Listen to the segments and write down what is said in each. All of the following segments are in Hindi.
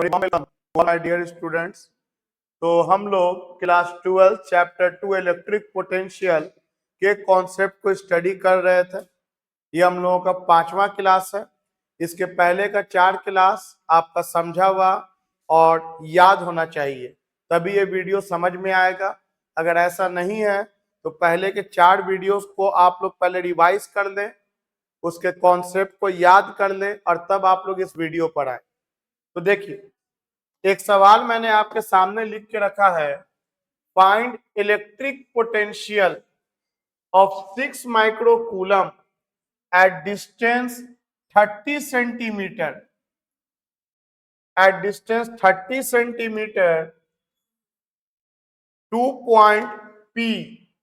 माय डियर स्टूडेंट्स, तो हम लोग क्लास 12 चैप्टर 2 इलेक्ट्रिक पोटेंशियल के कॉन्सेप्ट को स्टडी कर रहे थे। ये हम लोगों का 5वां क्लास है। इसके पहले का 4 क्लास आपका समझा हुआ और याद होना चाहिए, तभी ये वीडियो समझ में आएगा। अगर ऐसा नहीं है तो पहले के 4 वीडियोस को आप लोग पहले रिवाइज कर लें, उसके कॉन्सेप्ट को याद कर लें और तब आप लोग इस वीडियो पर आए। तो देखिए, एक सवाल मैंने आपके सामने लिख के रखा है। Find electric potential of 6 microcoulomb at distance 30 centimetre to point P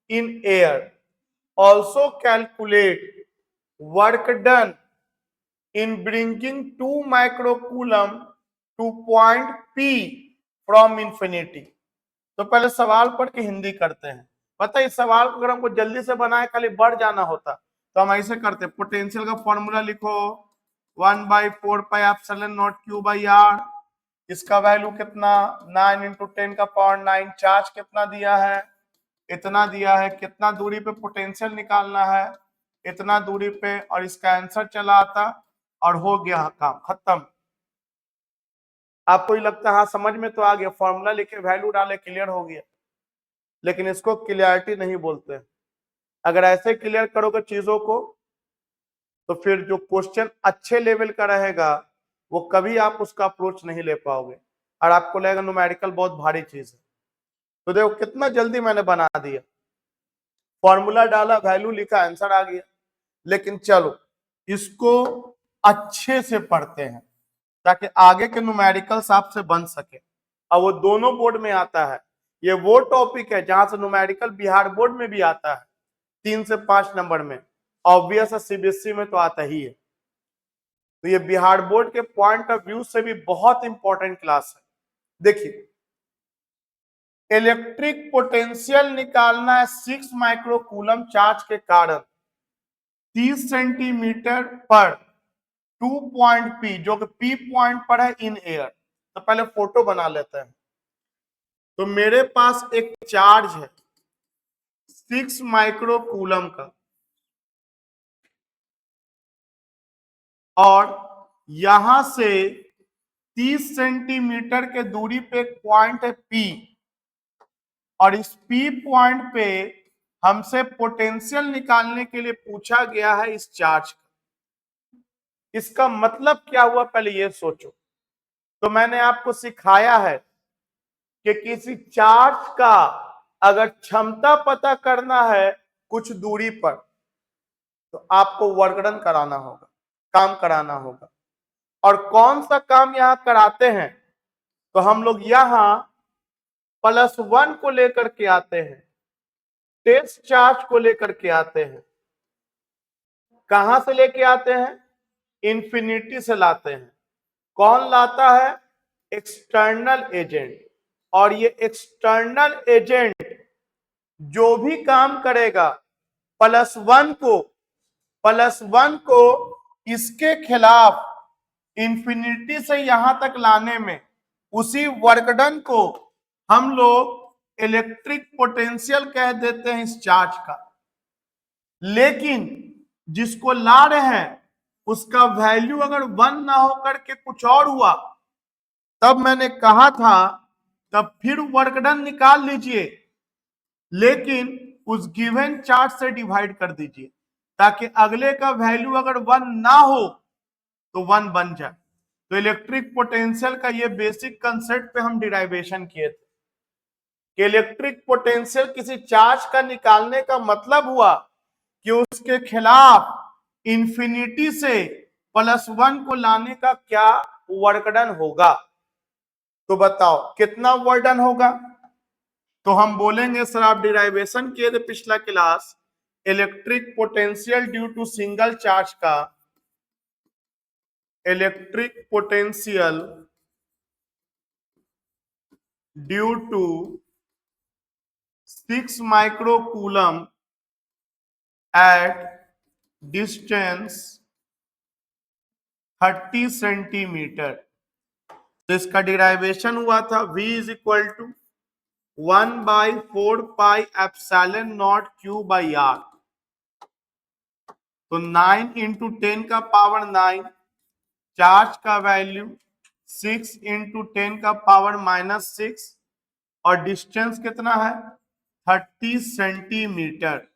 in air. Also calculate work done in bringing 2 microcoulomb to point P from infinity. तो पहले सवाल पढ़ के हिंदी करते हैं। पता है, इस सवाल को अगर हमको जल्दी से बनाए खाली बढ़ जाना होता तो हम ऐसे करते। पोटेंशियल का फॉर्मूला लिखो 1/4πε0 Q/r। इसका वैल्यू कितना 9 × 10⁹ चार्ज कितना दिया है, इतना दिया है। कितना दूरी पे पोटेंशियल निकालना है, इतना दूरी पे, और इसका आंसर चला आता और हो गया काम खत्म। आपको ही लगता है हाँ समझ में तो आ गया, फॉर्मूला लिखे वैल्यू डाले क्लियर हो गया, लेकिन इसको क्लियरिटी नहीं बोलते। अगर ऐसे क्लियर करोगे चीजों को तो फिर जो क्वेश्चन अच्छे लेवल का रहेगा वो कभी आप उसका अप्रोच नहीं ले पाओगे और आपको लगेगा न्यूमेरिकल बहुत भारी चीज है। तो देखो कितना जल्दी मैंने बना दिया, फॉर्मूला डाला, वैल्यू लिखा, आंसर आ गया। लेकिन चलो इसको अच्छे से पढ़ते हैं ताकि आगे के न्यूमेरिकल्स आपसे बन सके। और वो दोनों बोर्ड में आता है। ये वो टॉपिक है जहां से न्यूमेरिकल बिहार बोर्ड में भी आता है 3 से 5 नंबर में, ऑब्वियस है सीबीएसई में तो आता ही है। तो ये बिहार बोर्ड के पॉइंट ऑफ व्यू से भी बहुत इंपॉर्टेंट क्लास है। देखिए, इलेक्ट्रिक पोटेंशियल निकालना है 6 माइक्रोकूलम चार्ज के कारण 30 सेंटीमीटर पर 2 पॉइंट पी, जो कि पी पॉइंट पर है इन एयर। तो पहले फोटो बना लेते हैं। तो मेरे पास एक चार्ज है 6 माइक्रोकूलम का, और यहां से 30 सेंटीमीटर के दूरी पे एक पॉइंट है पी, और इस पी पॉइंट पे हमसे पोटेंशियल निकालने के लिए पूछा गया है इस चार्ज का। इसका मतलब क्या हुआ पहले ये सोचो। तो मैंने आपको सिखाया है कि किसी चार्ज का अगर क्षमता पता करना है कुछ दूरी पर तो आपको वर्क डन कराना होगा, काम कराना होगा। और कौन सा काम यहां कराते हैं, तो हम लोग यहां +1 को लेकर के आते हैं, टेस्ट चार्ज को लेकर के आते हैं। कहां से लेके आते हैं? इंफिनिटी से लाते हैं। कौन लाता है? External agent. और ये एक्सटर्नल एजेंट जो भी काम करेगा +1 को इसके खिलाफ इंफिनिटी से यहां तक लाने में, उसी वर्कडन को हम लोग इलेक्ट्रिक पोटेंशियल कह देते हैं इस चार्ज का। लेकिन जिसको ला रहे हैं उसका वैल्यू अगर 1 ना होकर के कुछ और हुआ, तब मैंने कहा था तब फिर वर्क डन निकाल लीजिए, लेकिन उस गिवन चार्ज से डिवाइड कर दीजिए ताकि अगले का वैल्यू अगर 1 ना हो तो 1 बन जाए। तो इलेक्ट्रिक पोटेंशियल का ये बेसिक कंसेप्ट पे हम डिराइवेशन किए थे कि इलेक्ट्रिक पोटेंशियल किसी चार्ज का निकालने का मतलब हुआ कि उसके खिलाफ इंफिनिटी से +1 को लाने का क्या वर्कडन होगा। तो बताओ कितना वर्कडन होगा? तो हम बोलेंगे सर आप डिराइवेशन किए थे पिछला class, electric potential due to single charge का, electric potential due to 6 microcoulomb at distance 30 centimetre. तो इसका डिराइवेशन हुआ था v is equal to 1/4 pi q by r। तो 9 इंटू 10 का पावर 9, चार्ज का वैल्यू 6 इंटू 10 का पावर -6, और डिस्टेंस कितना है 30 सेंटीमीटर।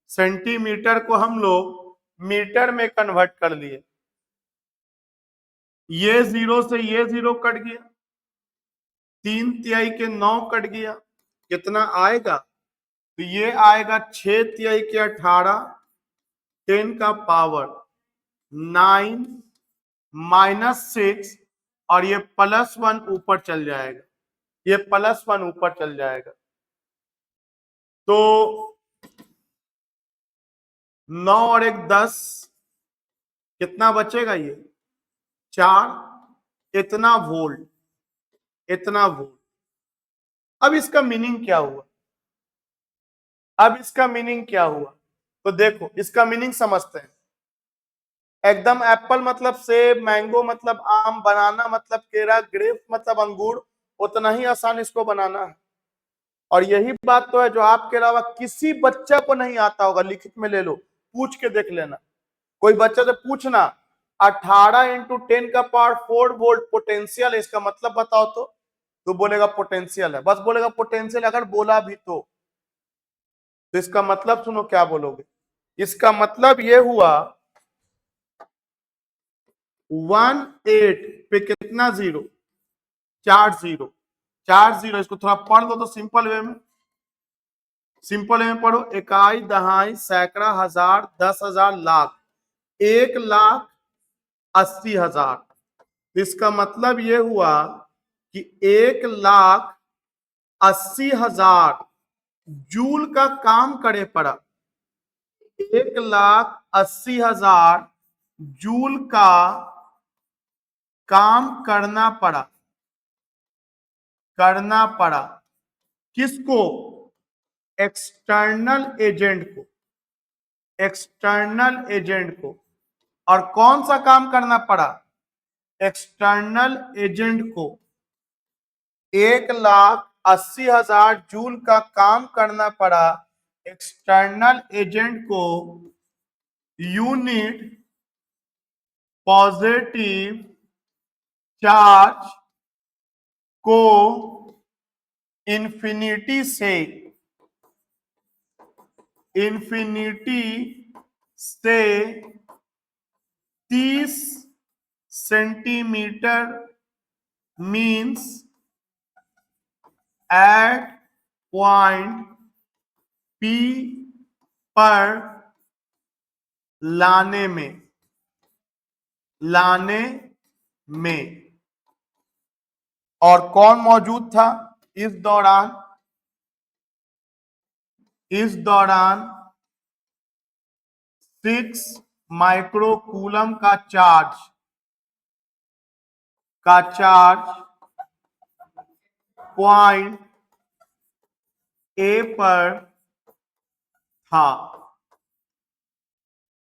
सेंटीमीटर को हम लोग मीटर में कन्वर्ट कर लिए। ये 0 से ये 0 कट गया, 3 के 9 कट गया, कितना आएगा? तो ये आएगा 6 के 18, 10 का पावर 9 -6, और ये +1 ऊपर चल जाएगा, ये +1 ऊपर चल जाएगा। तो 9 और 1 10, कितना बचेगा? ये 4, इतना वोल्ट, इतना वोल्ट। अब इसका मीनिंग क्या हुआ? अब इसका मीनिंग क्या हुआ? तो देखो इसका मीनिंग समझते हैं। एकदम एप्पल मतलब सेब, मैंगो मतलब आम, बनाना मतलब केरा, ग्रेप मतलब अंगूर, उतना ही आसान इसको बनाना है। और यही बात तो है जो आपके अलावा किसी बच्चा को नहीं आता होगा। लिखित में ले लो, पूछ के देख लेना। कोई बच्चा से पूछना 18 इंटू 10 का पावर 4 वोल्ट पोटेंशियल है, इसका मतलब बताओ। तो बोलेगा पोटेंशियल है, बस बोलेगा पोटेंशियल। अगर बोला भी तो इसका मतलब सुनो क्या बोलोगे। इसका मतलब ये हुआ 18 पे कितना जीरो? 4 zero, 4 zero. इसको थोड़ा पढ़ दो तो सिंपल वे में, सिंपल वे में पढ़ो। इकाई, दहाई, सैकड़ा, हजार, 10,000, लाख, 1,80,000। इसका मतलब ये हुआ कि 1,80,000 जूल का काम करे पड़ा। 1,80,000 जूल का काम करना पड़ा। किसको? एक्सटर्नल एजेंट को। और कौन सा काम करना पड़ा? एक्सटर्नल एजेंट को 1,80,000 जूल का काम करना पड़ा एक्सटर्नल एजेंट को यूनिट पॉजिटिव चार्ज को इंफिनिटी से 30 centimetre means at point P पर लाने में। और कौन मौजूद था इस दौरान? 6 माइक्रोकूलम का चार्ज पॉइंट A पर था।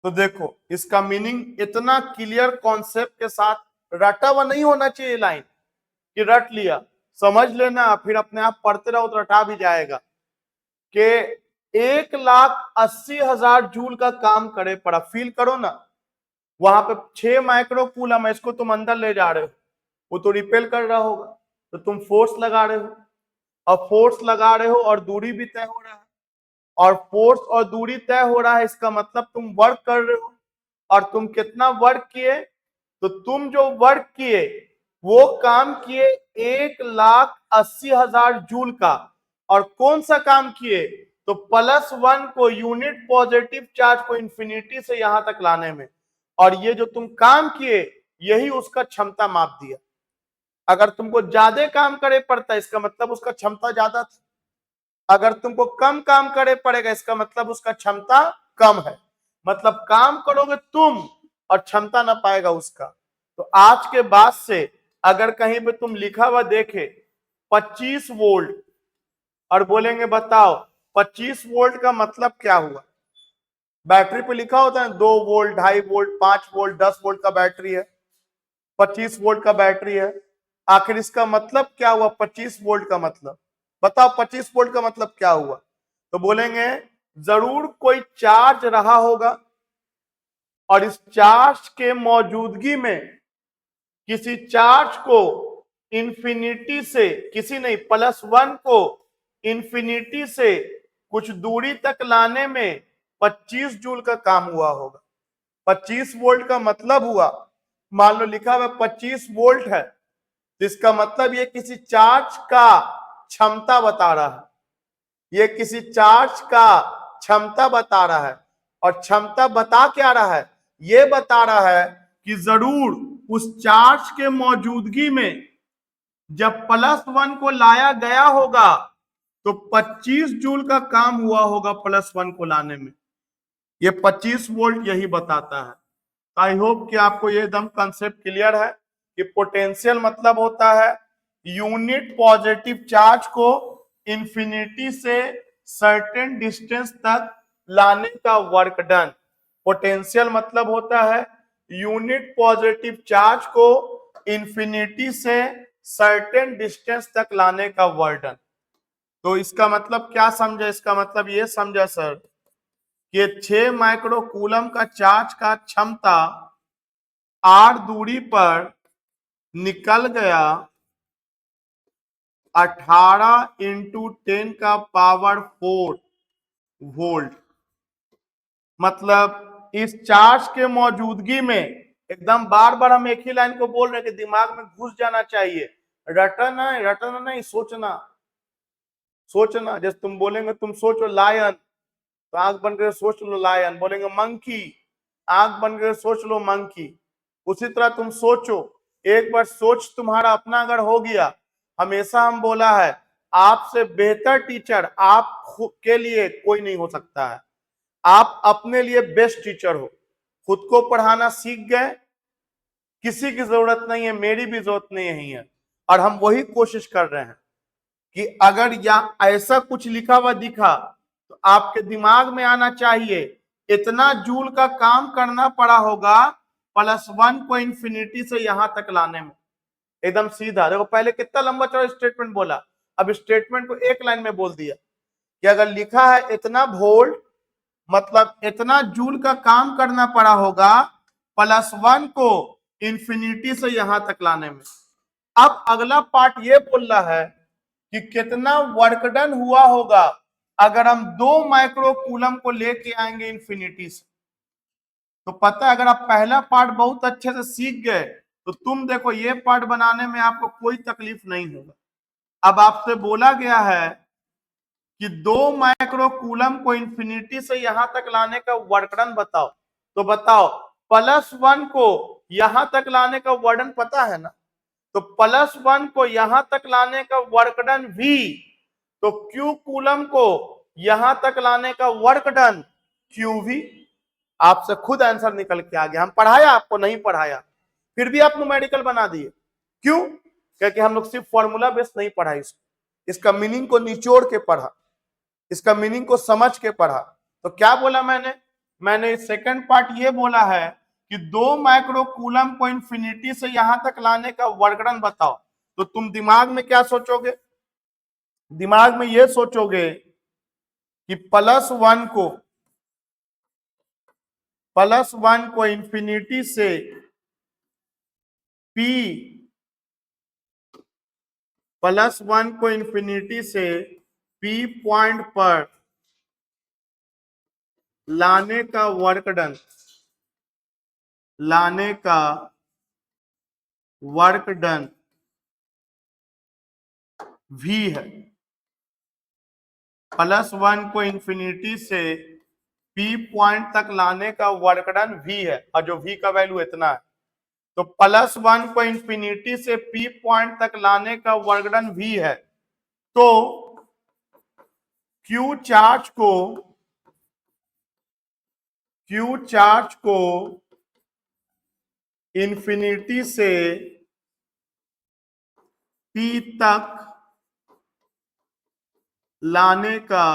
तो देखो इसका मीनिंग इतना क्लियर कॉन्सेप्ट के साथ रटा हुआ नहीं होना चाहिए लाइन कि रट लिया, समझ लेना, फिर अपने आप पढ़ते रहो तो रटा भी जाएगा। कि 1,80,000 जूल का काम करे पड़ा। फील करो ना, वहां पे 6 माइक्रोकूलम है, इसको तुम अंदर ले जा रहे हो, वो तो रिपेल कर रहा होगा, तो तुम फोर्स लगा रहे हो, और फोर्स लगा रहे हो और दूरी भी तय हो रहा है, और फोर्स और दूरी तय हो रहा है, इसका मतलब तुम वर्क कर रहे हो। और तुम कितना वर्क किए? तो तुम जो वर्क किए वो काम किए 1,80,000 जूल का। और कौन सा काम किए? तो +1 को, यूनिट पॉजिटिव चार्ज को इंफिनिटी से यहां तक लाने में। और ये जो तुम काम किए यही उसका क्षमता माप दिया। अगर तुमको ज्यादा काम करे पड़ता इसका मतलब उसका क्षमता ज्यादा था, अगर तुमको कम काम करे पड़ेगा इसका मतलब उसका क्षमता कम है। मतलब काम करोगे तुम और क्षमता ना पाएगा उसका। तो आज के बाद से अगर कहीं पे तुम लिखा हुआ देखे 25 वोल्ट और बोलेंगे बताओ 25 वोल्ट का मतलब क्या हुआ? बैटरी पे लिखा होता है 2 वोल्ट, 2.5 वोल्ट, 5 वोल्ट, 10 वोल्ट का बैटरी है, 25 वोल्ट का बैटरी है। आखिर इसका मतलब क्या हुआ 25 वोल्ट का मतलब? बताओ 25 वोल्ट का मतलब क्या हुआ? तो बोलेंगे जरूर कोई चार्ज रहा होगा और इस चार्ज के मौजूदगी में किसी चार्ज को इंफिनिटी से, किसी नहीं +1 को इंफिनिटी से कुछ दूरी तक लाने में 25 जूल का काम हुआ होगा। 25 वोल्ट का मतलब हुआ, मान लो लिखा हुआ 25 वोल्ट है, तो इसका मतलब ये किसी चार्ज का क्षमता बता रहा है, ये किसी चार्ज का क्षमता बता रहा है। और क्षमता बता क्या रहा है? ये बता रहा है कि जरूर उस चार्ज के मौजूदगी में जब +1 को लाया गया होगा तो 25 जूल का काम हुआ होगा +1 को लाने में। ये 25 वोल्ट यही बताता है। आई होप कि आपको ये एकदम कंसेप्ट क्लियर है कि पोटेंशियल मतलब होता है यूनिट पॉजिटिव चार्ज को इंफिनिटी से सर्टेन डिस्टेंस तक लाने का वर्क डन। पोटेंशियल मतलब होता है यूनिट पॉजिटिव चार्ज को इंफिनिटी से सर्टेन डिस्टेंस तक लाने का वर्क डन। तो इसका मतलब क्या समझा? इसका मतलब ये समझा सर कि 6 माइक्रो कूलम का चार्ज का क्षमता r दूरी पर निकल गया 18 इंटू 10 का पावर 4 वोल्ट। मतलब इस चार्ज के मौजूदगी में, एकदम बार बार हम एक ही लाइन को बोल रहे हैं कि दिमाग में घुस जाना चाहिए, रटना नहीं, सोचना। सोचना, जैसे तुम बोलेंगे, तुम सोचो लायन तो आंख बंद करके सोच लो लायन, बोलेंगे मंकी आंख बंद करके सोच लो मंकी। उसी तरह तुम सोचो, एक बार सोच तुम्हारा अपना अगर हो गया, हमेशा हम बोला है आपसे बेहतर टीचर आप के लिए कोई नहीं हो सकता है। आप अपने लिए बेस्ट टीचर हो, खुद को पढ़ाना सीख गए, किसी की जरूरत नहीं है, मेरी भी जरूरत नहीं है। और हम वही कोशिश कर रहे हैं कि अगर या ऐसा कुछ लिखा हुआ दिखा तो आपके दिमाग में आना चाहिए इतना जूल का काम करना पड़ा होगा +1 को इंफिनिटी से यहां तक लाने में। एकदम सीधा देखो, पहले कितना लंबा चौड़ा स्टेटमेंट बोला, अब स्टेटमेंट को एक लाइन में बोल दिया कि अगर लिखा है इतना वोल्ट मतलब इतना जूल का काम करना पड़ा होगा +1 को इंफिनिटी से यहां तक लाने में। अब अगला पार्ट ये बोल रहा है कि कितना वर्क डन हुआ होगा अगर हम 2 माइक्रो कूलम को लेके आएंगे इंफिनिटी से। तो पता है, अगर आप पहला पार्ट बहुत अच्छे से सीख गए तो तुम देखो ये पार्ट बनाने में आपको कोई तकलीफ नहीं होगा। अब आपसे बोला गया है कि 2 माइक्रो कूलम को इंफिनिटी से यहां तक लाने का वर्क डन बताओ। तो बताओ +1 को यहां तक लाने का वर्क डन पता है ना? तो +1 को यहां तक लाने का वर्क डन V, तो Q कूलम को यहां तक लाने का वर्क डन QV। आपसे खुद आंसर निकल के आ गया। हम पढ़ाया आपको? नहीं पढ़ाया, फिर भी आप न्यूमेरिकल बना दिए। क्यों? क्योंकि हम लोग सिर्फ फॉर्मूला बेस नहीं पढ़ा, इसका मीनिंग को निचोड़ के पढ़ा, इसका मीनिंग को समझ के पढ़ा। तो क्या बोला मैंने सेकंड पार्ट ये बोला है कि 2 माइक्रो कूलम को इंफिनिटी से यहां तक लाने का वर्क डन बताओ। तो तुम दिमाग में क्या सोचोगे? दिमाग में ये सोचोगे कि +1 को इंफिनिटी से P +1 को इंफिनिटी से P पॉइंट पर लाने का वर्क डन, लाने का वर्क डन V है। +1 को इंफिनिटी से P पॉइंट तक लाने का वर्क डन V है, और जो V का वैल्यू इतना है। तो +1 को इंफिनिटी से P पॉइंट तक लाने का वर्क डन V है। तो Q चार्ज को इंफिनिटी से P तक लाने का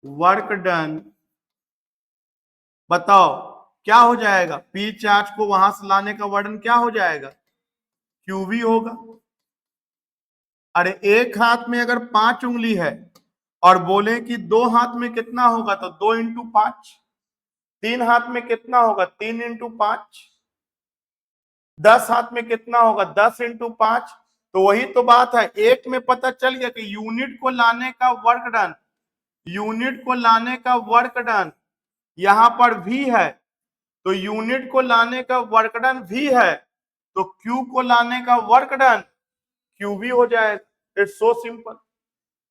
वर्क डन बताओ क्या हो जाएगा, पी चार्ज को वहां से लाने का वर्डन क्या हो जाएगा, क्यूवी होगा। अरे एक हाथ में अगर 5 उंगली है और बोले कि 2 हाथ में कितना होगा, तो 2 इंटू 5। 3 हाथ में कितना होगा, 3 इंटू 5। 10 हाथ में कितना होगा, 10 इंटू 5। तो वही तो बात है, एक में पता चल गया कि यूनिट को लाने का वर्क डन, यूनिट को लाने का वर्क डन यहां पर भी है, तो यूनिट को लाने का वर्क डन भी है, तो क्यू को लाने का वर्क डन क्यू भी हो जाएगा। It's so simple.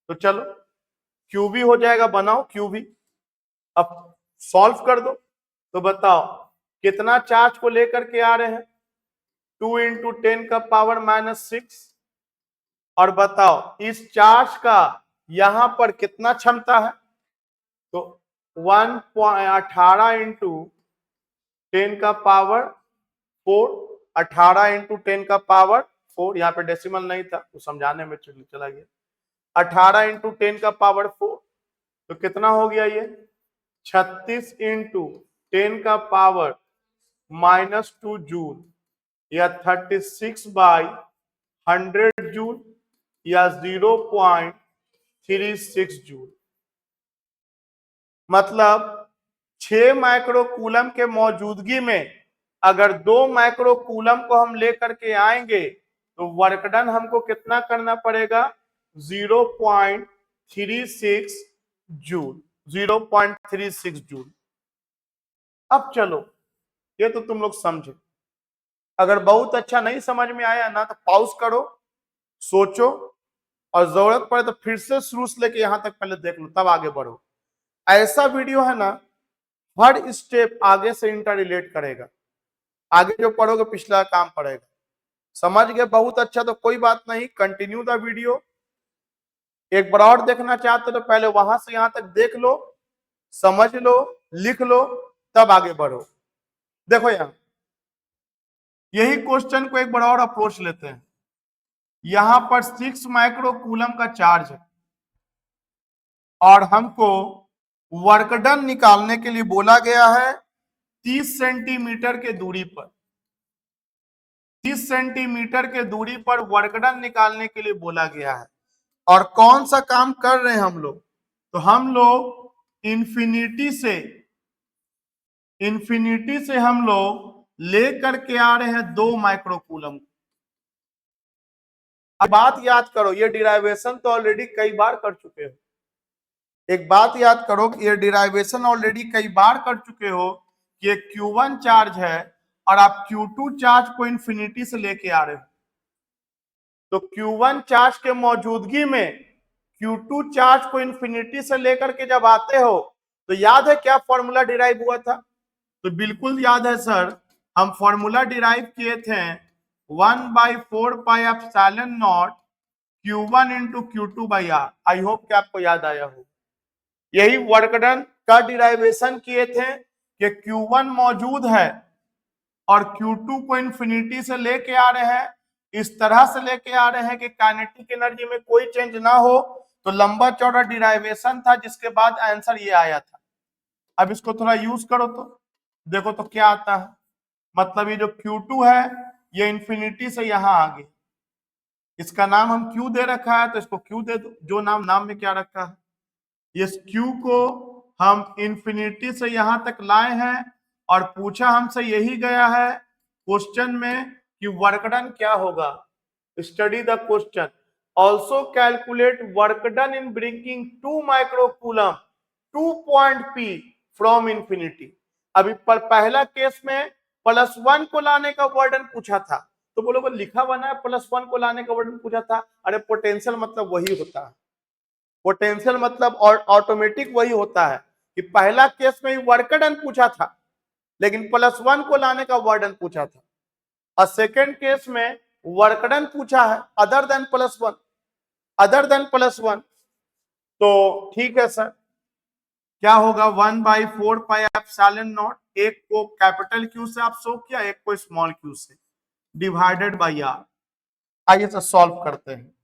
तो चलो क्यू भी हो जाएगा, बनाओ क्यू भी। अब सॉल्व कर दो, तो बताओ कितना चार्ज को लेकर के आ रहे हैं, 2 इंटू 10 का पावर -6। और बताओ इस चार्ज का यहां पर कितना क्षमता है, तो 18 इंटू 10 का पावर 4। 18 इंटू 10 का पावर 4, यहाँ पे डेसिमल नहीं था तो समझाने में चला गया। 18 इंटू 10 का पावर 4, तो कितना हो गया ये, 36 इंटू 10 का पावर -2 जूल, या 36/100 जूल, या 0.36 जूल। मतलब 6 माइक्रोकूलम के मौजूदगी में अगर 2 माइक्रोकूलम को हम लेकर के आएंगे तो वर्क डन हमको कितना करना पड़ेगा, 0.36 जूल। 0.36 जूल। अब चलो ये तो तुम लोग समझे, अगर बहुत अच्छा नहीं समझ में आया ना तो पॉज करो, सोचो, और जरूरत पड़े तो फिर से शुरू से लेके यहां तक पहले देख लो, तब आगे बढ़ो। ऐसा वीडियो है ना, हर स्टेप आगे से इंटर रिलेट करेगा, आगे जो पढ़ोगे पिछला काम पड़ेगा। समझ गए बहुत अच्छा, तो कोई बात नहीं, कंटिन्यू द वीडियो। एक बार और देखना चाहते तो पहले वहां से यहां तक देख लो, समझ लो, लिख लो, तब आगे बढ़ो। देखो यहां यही क्वेश्चन को एक बार और अप्रोच लेते हैं। यहां पर 6 माइक्रोकूलम का चार्ज है और हमको वर्क डन निकालने के लिए बोला गया है 30 सेंटीमीटर के दूरी पर। 30 सेंटीमीटर के दूरी पर वर्क डन निकालने के लिए बोला गया है। और कौन सा काम कर रहे हैं हम लोग, तो हम लोग इंफिनिटी से हम लोग लेकर के आ रहे हैं 2 माइक्रोकूलम। अब बात याद करो, ये डिराइवेशन तो ऑलरेडी कई बार कर चुके हो। एक बात याद करो कि ये डिराइवेशन ऑलरेडी कई बार कर चुके हो कि एक Q1 चार्ज है और आप Q2 चार्ज को इंफिनिटी से लेके आ रहे हो। तो Q1 चार्ज के मौजूदगी में Q2 चार्ज को इंफिनिटी से लेकर के जब आते हो तो याद है क्या फॉर्मूला डिराइव हुआ था, तो बिल्कुल याद है सर, हम फॉर्मूला डिराइव किए थे 1/4πε0 Q1 into Q2/R। I hope कि आपको याद आया हो। यही वर्क डन का डिराइवेशन किए थे कि Q1 मौजूद है और Q2 को इंफिनिटी से लेके आ रहे हैं, इस तरह से लेके आ रहे हैं कि काइनेटिक एनर्जी में कोई चेंज ना हो। तो लंबा चौड़ा डिराइवेशन था जिसके बाद आंसर ये आया था। अब इसको थोड़ा यूज करो तो देखो तो क्या आता है। मतलब ये जो Q2 है ये इंफिनिटी से यहां आ गई, इसका नाम हम Q दे रखा है तो इसको Q दे दो, जो नाम में क्या रखा है। इस Q को हम इंफिनिटी से यहां तक लाए हैं और पूछा हमसे यही गया है क्वेश्चन में कि वर्क डन क्या होगा। Study the question, also calculate work done in bringing 2 microcoulomb 2 point P from infinity. अभी पर पहला केस में +1 को लाने का वर्डन पूछा था, तो बोलोगे लिखा बना है +1 को लाने का वर्डन पूछा था। अरे पोटेंशियल मतलब वही होता है, पोटेंशियल मतलब ऑटोमेटिक वही होता है कि पहला केस में वर्क डन पूछा था लेकिन +1 को लाने का वर्डन पूछा था, और सेकेंड केस में वर्क डन पूछा है अदर देन +1। तो ठीक है सर, क्या होगा 1/4πε0, एक को कैपिटल Q से आप शो किया, एक को स्मॉल q से, डिवाइडेड बाई R। आइए सर सॉल्व करते हैं।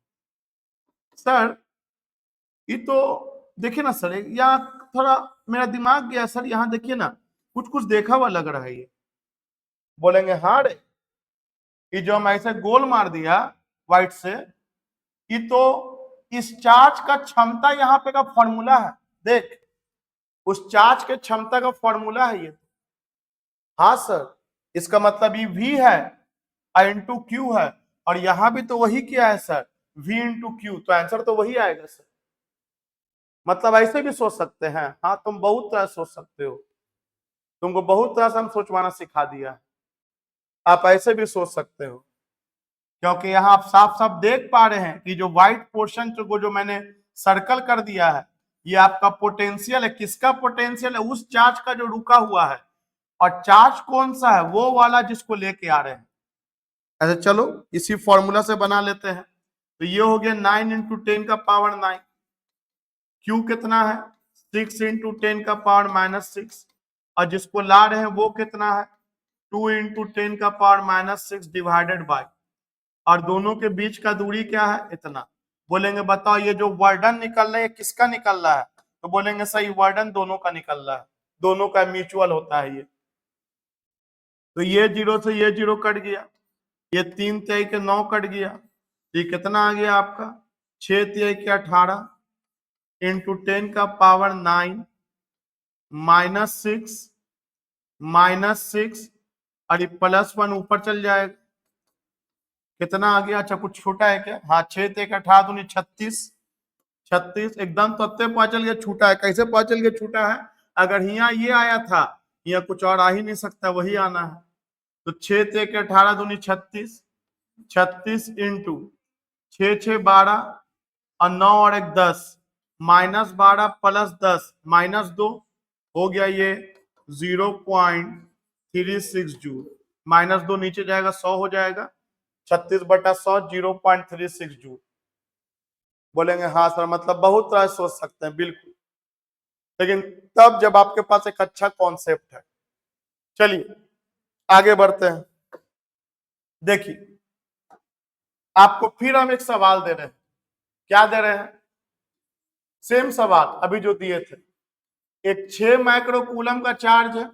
सर ये तो देखिए ना सर, यहाँ थोड़ा मेरा दिमाग गया सर, यहाँ देखिए ना कुछ कुछ देखा हुआ लग रहा है ये। बोलेंगे हाँ रे, ये जो हम ऐसे गोल मार दिया व्हाइट से, ये तो इस चार्ज का क्षमता यहाँ पे का फॉर्मूला है। देख, उस चार्ज के क्षमता का फॉर्मूला है ये। हाँ सर, इसका मतलब ये v है आई इंटू क्यू है, और यहां भी तो वही किया है सर, v इंटू क्यू, तो आंसर तो वही आएगा सर। मतलब ऐसे भी सोच सकते हैं। हाँ, तुम बहुत तरह सोच सकते हो, तुमको बहुत तरह से हम सोचवाना सिखा दिया, आप ऐसे भी सोच सकते हो। क्योंकि यहाँ आप साफ साफ देख पा रहे हैं कि जो व्हाइट पोर्शन को जो मैंने सर्कल कर दिया है, ये आपका पोटेंशियल है। किसका पोटेंशियल है? उस चार्ज का जो रुका हुआ है। और चार्ज कौन सा है? वो वाला जिसको लेके आ रहे हैं। ऐसे चलो इसी फॉर्मूला से बना लेते हैं। तो ये हो गया 9 इंटू 10 का पावर 9। क्यू कितना है? 6 इंटू 10 का पावर -6। और जिसको ला रहे हैं वो कितना है? 2 इंटू 10 का पावर -6 डिवाइडेड बाय, और दोनों के बीच का दूरी क्या है? इतना। बोलेंगे बताओ ये जो वर्डन निकल रहा है किसका निकल रहा है? तो बोलेंगे सही, वर्डन दोनों का निकल रहा है, दोनों का म्यूचुअल होता है ये। तो ये 0 से ये 0 कट गया, ये 3 तिहाई के 9 कट गया, ये कितना आ गया आपका? 6 तिहाई के 18 इंटू 10 का पावर 9 -6 और ये +1 ऊपर चल जाएगा, कितना आ गया? अच्छा कुछ छोटा है क्या? हाँ, 6 तिहाई के 18 दूनी 36 एकदम तत्व पता चल गया छूटा है। कैसे पता चल गया छूटा है? अगर यहाँ ये आया था, यहाँ कुछ और आ ही नहीं सकता, वही आना है। तो 6 तिहाई के 18 दूनी 36 इंटू 6 6 12 और 9 और 1 10, -12 +10 -2 हो गया ये 0.36 जूल। -2 नीचे जाएगा 100 हो जाएगा, 36/100 0.36 जूल। बोलेंगे हाँ सर, मतलब बहुत तरह सोच सकते हैं, बिल्कुल, लेकिन तब जब आपके पास एक अच्छा कॉन्सेप्ट है। चलिए आगे बढ़ते हैं। देखिए आपको फिर हम एक सवाल दे रहे हैं। क्या दे रहे हैं? सेम सवाल अभी जो दिए थे। एक 6 माइक्रोकूलम का चार्ज है,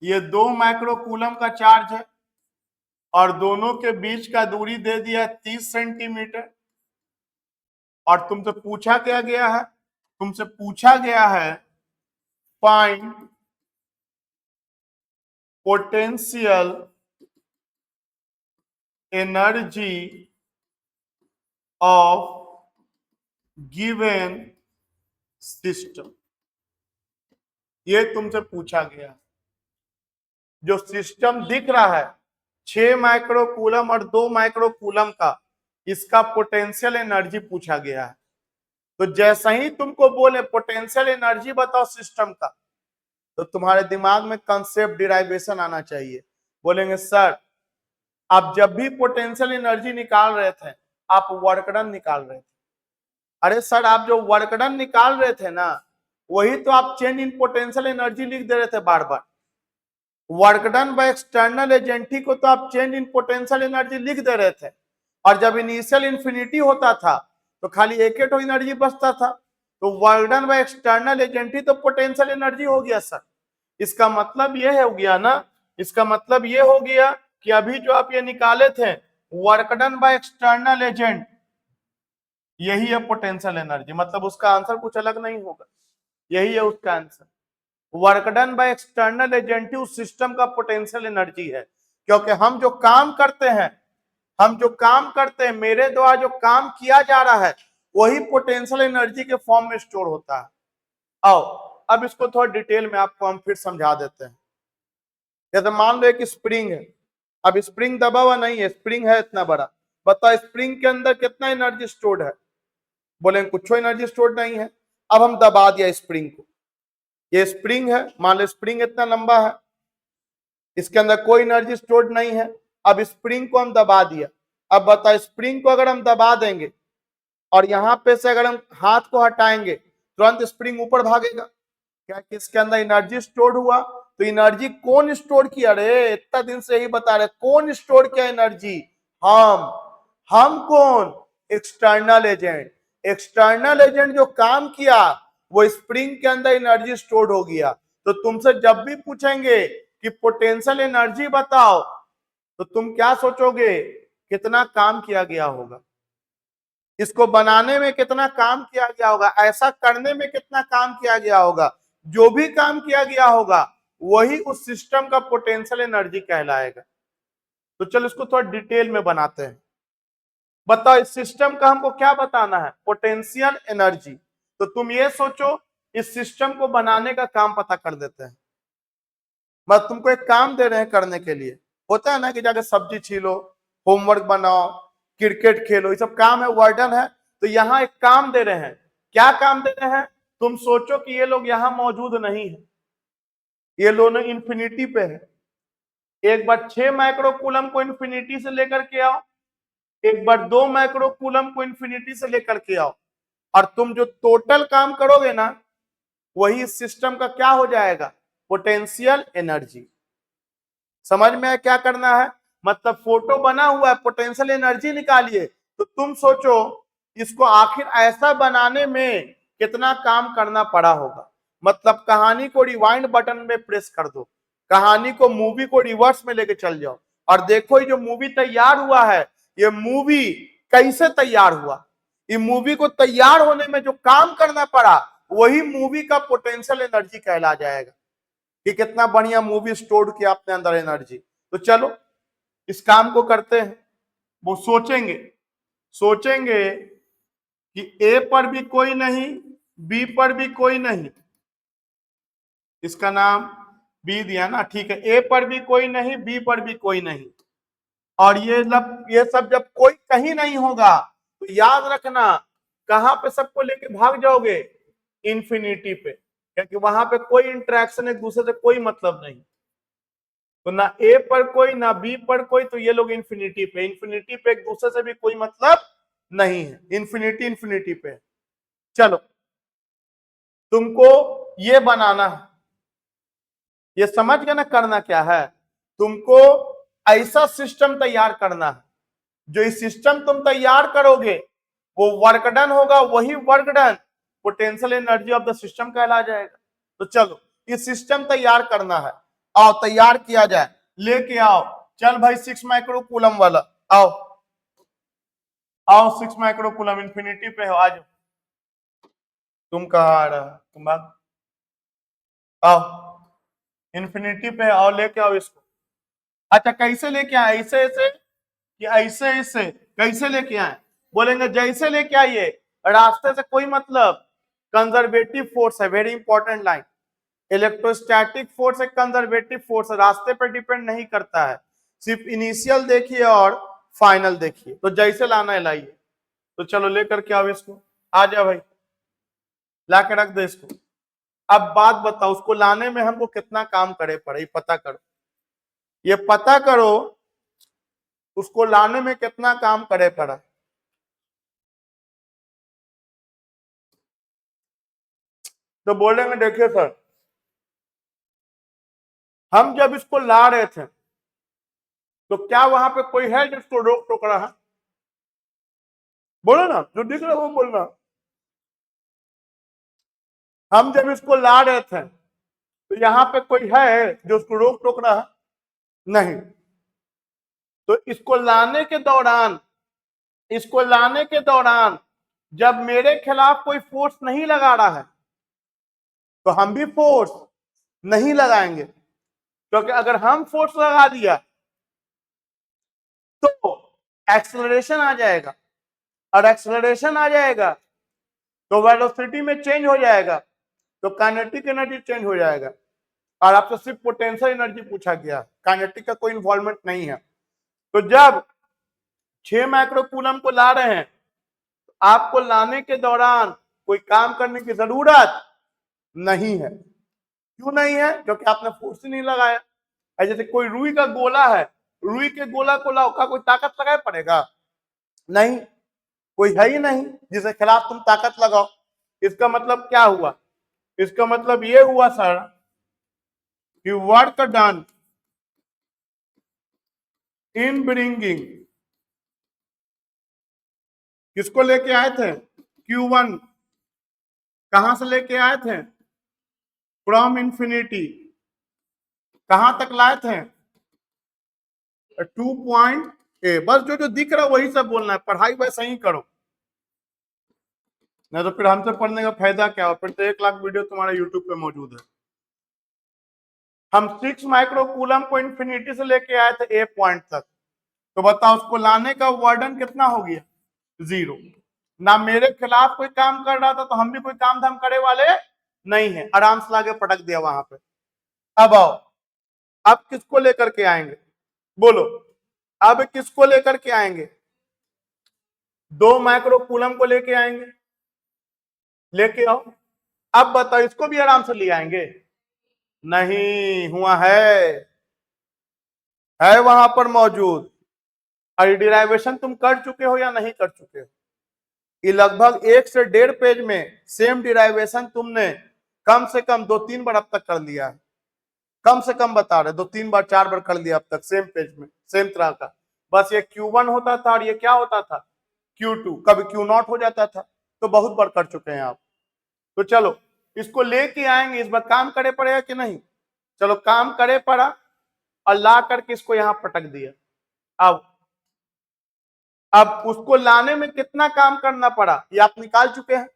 ये 2 माइक्रोकूलम का चार्ज है, और दोनों के बीच का दूरी दे दिया है 30 सेंटीमीटर। और तुमसे पूछा क्या गया है? तुमसे पूछा गया है find potential energy of given system. ये तुमसे पूछा गया। जो सिस्टम दिख रहा है 6 माइक्रोकूलम और 2 माइक्रोकूलम का, इसका पोटेंशियल एनर्जी पूछा गया है। तो जैसा ही तुमको बोले पोटेंशियल एनर्जी बताओ सिस्टम का, तो तुम्हारे दिमाग में कंसेप्ट डिराइवेशन आना चाहिए। बोलेंगे सर आप जब भी पोटेंशियल एनर्जी निकाल रहे थे, आप वर्क डन निकाल रहे थे। अरे सर आप जो वर्क डन निकाल रहे थे ना, वही तो आप चेंज इन पोटेंशियल एनर्जी लिख दे रहे थे बार बार। Work done by external agent ही को तो आप चेंज इन पोटेंशियल एनर्जी लिख दे रहे थे, और जब इनिशियल इंफिनिटी होता था तो खाली एक ही एनर्जी बचता था। तो work done by external agent ही तो पोटेंशियल एनर्जी हो गया सर। इसका मतलब ये हो गया ना, इसका मतलब ये हो गया कि अभी जो आप ये निकाले थे work done by external agent, यही है पोटेंशियल एनर्जी। मतलब उसका आंसर कुछ अलग नहीं होगा, यही है उसका answer. Work done by external agent ही उस सिस्टम का पोटेंशियल एनर्जी है। क्योंकि हम जो काम करते हैं, मेरे द्वारा जो काम किया जा रहा है, वही पोटेंशियल एनर्जी के फॉर्म में स्टोर होता है। आओ अब इसको थोड़ा डिटेल में आपको हम फिर समझा देते हैं। जैसे मान लो एक स्प्रिंग है, अब स्प्रिंग दबा हुआ नहीं है, स्प्रिंग है इतना बड़ा। बताओ स्प्रिंग के अंदर कितना एनर्जी स्टोर्ड है? बोलेंगे कुछ एनर्जी स्टोर्ड नहीं है। अब हम दबा दिया स्प्रिंग को, ये स्प्रिंग है, मान लो स्प्रिंग इतना लंबा है, इसके अंदर कोई एनर्जी स्टोर्ड नहीं है। अब स्प्रिंग को हम दबा दिया। अब बताओ स्प्रिंग को अगर हम दबा देंगे और यहां पे से अगर हम हाथ को हटाएंगे, तुरंत स्प्रिंग ऊपर भागेगा। क्या इसके अंदर एनर्जी स्टोर्ड हुआ? तो एनर्जी कौन स्टोर किया? रे इतना दिन से ही बता रहे, कौन स्टोर किया एनर्जी? हम कौन? External agent. एक्सटर्नल एजेंट जो काम किया वो स्प्रिंग के अंदर एनर्जी स्टोर्ड हो गया। तो तुमसे जब भी पूछेंगे कि पोटेंशियल एनर्जी बताओ तो तुम क्या सोचोगे, कितना काम किया गया होगा, इसको बनाने में कितना काम किया गया होगा, ऐसा करने में कितना काम किया गया होगा। जो भी काम किया गया होगा वही उस सिस्टम का पोटेंशियल एनर्जी कहलाएगा। तो चलो इसको थोड़ा डिटेल में बनाते हैं। बताओ इस सिस्टम का हमको क्या बताना है, पोटेंशियल एनर्जी। तो तुम ये सोचो इस सिस्टम को बनाने का काम पता कर देते हैं। बस तुमको एक काम दे रहे हैं करने के लिए, होता है ना कि जाके सब्जी छीलो, होमवर्क बनाओ, क्रिकेट खेलो, ये सब काम है, वर्डन है। तो यहाँ एक काम दे रहे हैं। क्या काम दे रहे हैं, तुम सोचो कि ये लोग यहाँ मौजूद नहीं है, ये लोग इंफिनिटी पे है। एक बार 6 माइक्रोकूलम को इंफिनिटी से लेकर के आओ, एक बार 2 माइक्रोकूलम को इंफिनिटी से लेकर के आओ, और तुम जो टोटल काम करोगे ना वही इस सिस्टम का क्या हो जाएगा, पोटेंशियल एनर्जी। समझ में क्या करना है, मतलब फोटो बना हुआ है, पोटेंशियल एनर्जी निकालिए। तो तुम सोचो इसको आखिर ऐसा बनाने में कितना काम करना पड़ा होगा। मतलब कहानी को रिवाइंड बटन में प्रेस कर दो, कहानी को, मूवी को रिवर्स में लेके चल जाओ और देखो ये जो मूवी तैयार हुआ है, ये मूवी कैसे तैयार हुआ। ये मूवी को तैयार होने में जो काम करना पड़ा वही मूवी का पोटेंशियल एनर्जी कहला जाएगा कि कितना बढ़िया मूवी स्टोर किया अपने अंदर एनर्जी। तो चलो इस काम को करते हैं। वो सोचेंगे कि ए पर भी कोई नहीं, बी पर भी कोई नहीं, इसका नाम बी दिया ना, ठीक है। ए पर भी कोई नहीं, बी पर भी कोई नहीं, और ये सब जब कोई कहीं नहीं होगा तो याद रखना कहां पे सबको लेके भाग जाओगे, इंफिनिटी पे, क्योंकि वहां पे कोई इंटरेक्शन एक दूसरे से कोई मतलब नहीं। तो ना ए पर कोई ना बी पर कोई, तो ये लोग इंफिनिटी पे एक दूसरे से भी कोई मतलब नहीं है, इंफिनिटी इंफिनिटी पे। चलो तुमको ये बनाना है, ये समझ गए ना करना क्या है, तुमको ऐसा सिस्टम तैयार करना है जो इस सिस्टम तुम तैयार करोगे वो वर्क डन होगा, वही work done potential energy of the system कहला जाएगा। तो चलो ये सिस्टम तैयार करना है, आओ तैयार किया जाए, लेके आओ। चल भाई 6 माइक्रोकूलम वाला आओ, आओ 6 माइक्रोकूलम इंफिनिटी पे हो, आज तुम कहा आ रहा, तुम आओ इंफिनिटी पे आओ, लेके आओ इसको। अच्छा कैसे लेके आए, ऐसे ऐसे कि ऐसे ऐसे, कैसे लेके आए, बोलेंगे जैसे लेके आइए, रास्ते से कोई मतलब। कंजर्वेटिव फोर्स है, very important line, electrostatic force एक कंजर्वेटिव फोर्स है, रास्ते पर डिपेंड नहीं करता है, सिर्फ इनिशियल देखिए और फाइनल देखिए। तो जैसे लाना है लाइए। तो चलो लेकर के आओ इसको, आ जा भाई, ला के रख दे इसको। अब बात बताओ उसको लाने में हमको कितना काम करे पड़े, ये पता करो, ये पता करो उसको लाने में कितना काम करे पड़ा। तो बोलेंगे देखिए सर हम जब इसको ला रहे थे तो क्या वहां पे कोई है जिसको रोक टोक रहा है, बोलो ना, जो दिख रहा है वो बोलना। हम जब इसको ला रहे थे तो यहाँ पे कोई है जो उसको रोक टोक रहा है, नहीं। तो इसको लाने के दौरान जब मेरे खिलाफ कोई फोर्स नहीं लगा रहा है तो हम भी फोर्स नहीं लगाएंगे, क्योंकि अगर हम फोर्स लगा दिया तो एक्सेलरेशन आ जाएगा, और एक्सेलरेशन आ जाएगा तो वेलोसिटी में चेंज हो जाएगा, तो काइनेटिक एनर्जी चेंज हो जाएगा। और आपसे सिर्फ पोटेंशियल एनर्जी पूछा गया, काइनेटिक का कोई इन्वॉल्वमेंट नहीं है। तो जब 6 माइक्रोकूलम को ला रहे हैं तो आपको लाने के दौरान कोई काम करने की जरूरत नहीं है। क्यों नहीं है, क्योंकि आपने फोर्स ही नहीं लगाया। जैसे कोई रुई का गोला है, रुई के गोला को लाओ, का कोई ताकत लगाए पड़ेगा, नहीं, कोई है ही नहीं जिसके खिलाफ तुम ताकत लगाओ। इसका मतलब क्या हुआ, इसका मतलब ये हुआ सर कि वर्क डन इन ब्रिंगिंग, किसको लेके आए थे, Q1, कहां से लेके आए थे, फ्रॉम इंफिनिटी कहां तक लाए थे 2.a। बस जो जो दिख रहा है वही सब बोलना है, पढ़ाई वैसा ही करो, नहीं तो फिर हमसे पढ़ने का फायदा क्या हो, फिर तो 1 लाख वीडियो तुम्हारा यूट्यूब पे मौजूद है। हम 6 माइक्रो कूलम को इंफिनिटी से लेके आए थे ए पॉइंट तक, तो बताओ उसको लाने का वर्डन कितना हो गया 0। ना मेरे खिलाफ कोई काम कर रहा था, तो हम भी कोई काम धाम करे वाले नहीं है, आराम से लाके पटक दिया वहां पे। अब आओ, अब किसको लेकर के आएंगे बोलो, अब किसको लेकर के आएंगे 2 माइक्रो कूलम को लेके आएंगे, लेके आओ। अब बताओ इसको भी आराम से ले आएंगे, नहीं हुआ है वहां पर मौजूद। और डिराइवेशन तुम कर चुके हो या नहीं कर चुके हो, ये लगभग 1 से 1.5 पेज में सेम डिराइवेशन तुमने कम से कम 2-3 बार अब तक कर लिया है, कम से कम बता रहे 2-3 बार 4 बार कर लिया अब तक सेम पेज में, सेम तरह का। बस ये Q1 होता था और ये क्या होता था Q2, कभी Q0 हो जाता था, तो बहुत बार कर चुके हैं आप। तो चलो इसको लेके आएंगे, इस बार काम करे पड़ेगा कि नहीं, चलो काम करे पड़ा और ला करके इसको यहां पटक दिया। अब उसको लाने में कितना काम करना पड़ा ये आप निकाल चुके हैं,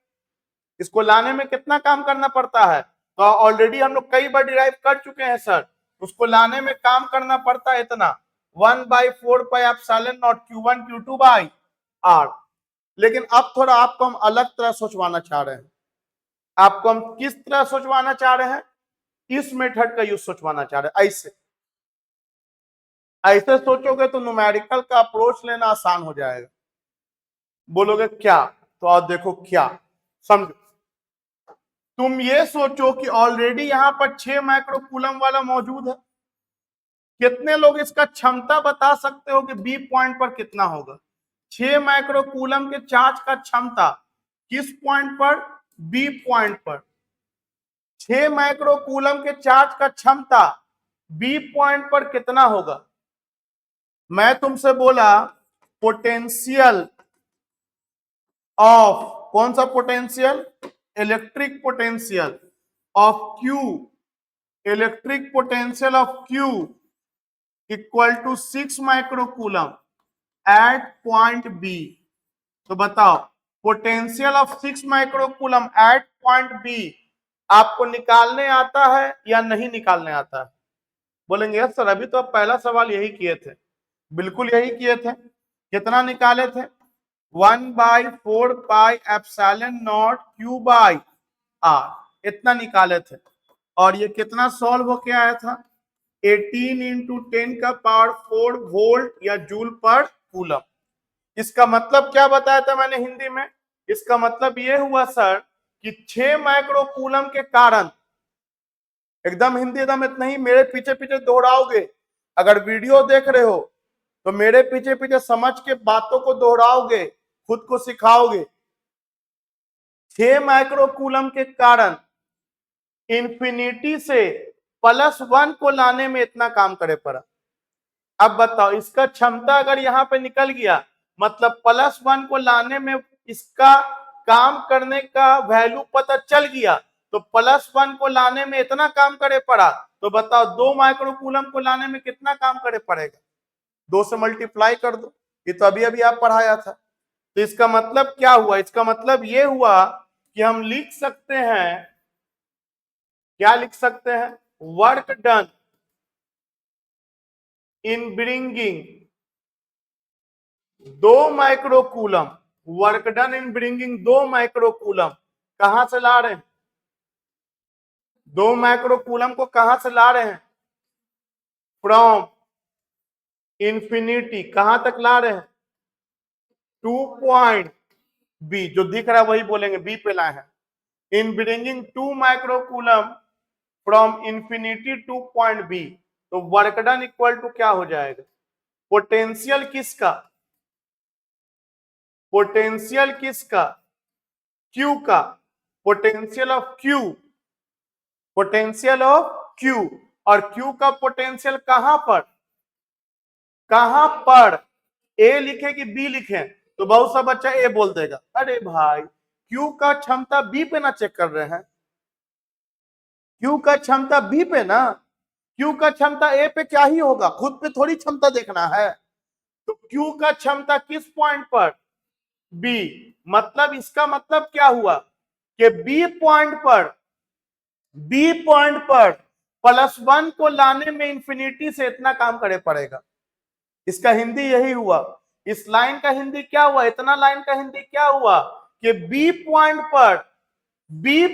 इसको लाने में कितना काम करना पड़ता है, तो ऑलरेडी हम लोग कई बार डिराइव कर चुके हैं सर। उसको लाने में काम करना पड़ता है इतना 1/4 pi epsilon not Q1 Q2 by R। लेकिन अब थोड़ा आपको हम अलग तरह सोचवाना चाह रहे हैं, आपको हम किस तरह सोचवाना चाह रहे हैं, इस मेथड का यूज सोचवाना चाह रहे हैं। ऐसे सोचोगे तो न्यूमेरिकल का अप्रोच लेना आसान हो जाएगा। बोलोगे क्या, तो आप देखो क्या समझो, तुम ये सोचो कि ऑलरेडी यहां पर 6 माइक्रो कूलम वाला मौजूद है, कितने लोग इसका क्षमता बता सकते हो कि बी पॉइंट पर कितना होगा। 6 माइक्रो कूलम के चार्ज का क्षमता किस पॉइंट पर, बी पॉइंट पर। 6 माइक्रो कूलम के चार्ज का क्षमता बी पॉइंट पर कितना होगा। मैं तुमसे बोला पोटेंशियल ऑफ, कौन सा potential, electric potential of Q, electric potential of Q equal to 6 micro coulomb at point B. तो बताओ potential of 6 micro coulomb at point B आपको निकालने आता है या नहीं निकालने आता है। बोलेंगे यस सर अभी तो आप पहला सवाल यही किए थे, बिल्कुल यही किए थे। कितना निकाले थे 1/4 pi epsilon not Q by R, इतना निकाले थे। और ये कितना सॉल्व होके आया था 18 × 10 का पावर 4 वोल्ट या जूल पर कूलम। इसका मतलब क्या बताया था मैंने हिंदी में, इसका मतलब ये हुआ सर कि 6 माइक्रो कूलम के कारण, एकदम हिंदी एकदम इतना ही मेरे पीछे पीछे दोहराओगे, अगर वीडियो देख रहे हो तो मेरे पीछे पीछे समझ के बातों को दोहराओगे, खुद को सिखाओगे। 6 माइक्रो कूलम के कारण इंफिनिटी से +1 को लाने में इतना काम करे पड़ा। अब बताओ इसका क्षमता अगर यहां पे निकल गया, मतलब +1 को लाने में इसका काम करने का वैल्यू पता चल गया, तो +1 को लाने में इतना काम करे पड़ा, तो बताओ 2 माइक्रो कूलम को लाने में कितना काम करे पड़ेगा, 2 से मल्टीप्लाई कर दो, ये तो अभी अभी आप पढ़ाया था। तो इसका मतलब क्या हुआ, इसका मतलब ये हुआ कि हम लिख सकते हैं, क्या लिख सकते हैं, work done in bringing 2 micro coulomb, work done in bringing 2 micro coulomb कहां से ला रहे हैं, 2 माइक्रो कूलम को कहां से ला रहे हैं, फ्रॉम इंफिनिटी, कहां तक ला रहे हैं 2 पॉइंट बी, जो दिख रहा है वही बोलेंगे, बी पे लाए हैं। In bringing 2 micro coulomb from infinity to point B, तो वर्क डन इक्वल टू क्या हो जाएगा, पोटेंशियल किसका, पोटेंशियल किसका, Q का, potential of Q, potential of Q, और Q का पोटेंशियल कहां पर, कहां पर, A लिखे कि B लिखे, तो बहुत सा बच्चा A बोल देगा, अरे भाई Q का क्षमता B पे ना चेक कर रहे हैं, क्यू का क्षमता बी पे ना, क्यू का क्षमता ए पे क्या ही होगा, खुद पे थोड़ी क्षमता देखना है। तो क्यू का क्षमता किस पॉइंट पर, बी। मतलब इसका मतलब क्या हुआ कि बी पॉइंट पर +1 को लाने में इंफिनिटी से इतना काम करे पड़ेगा। इसका हिंदी यही हुआ। इस लाइन का हिंदी क्या हुआ, इतना लाइन का हिंदी क्या हुआ कि बी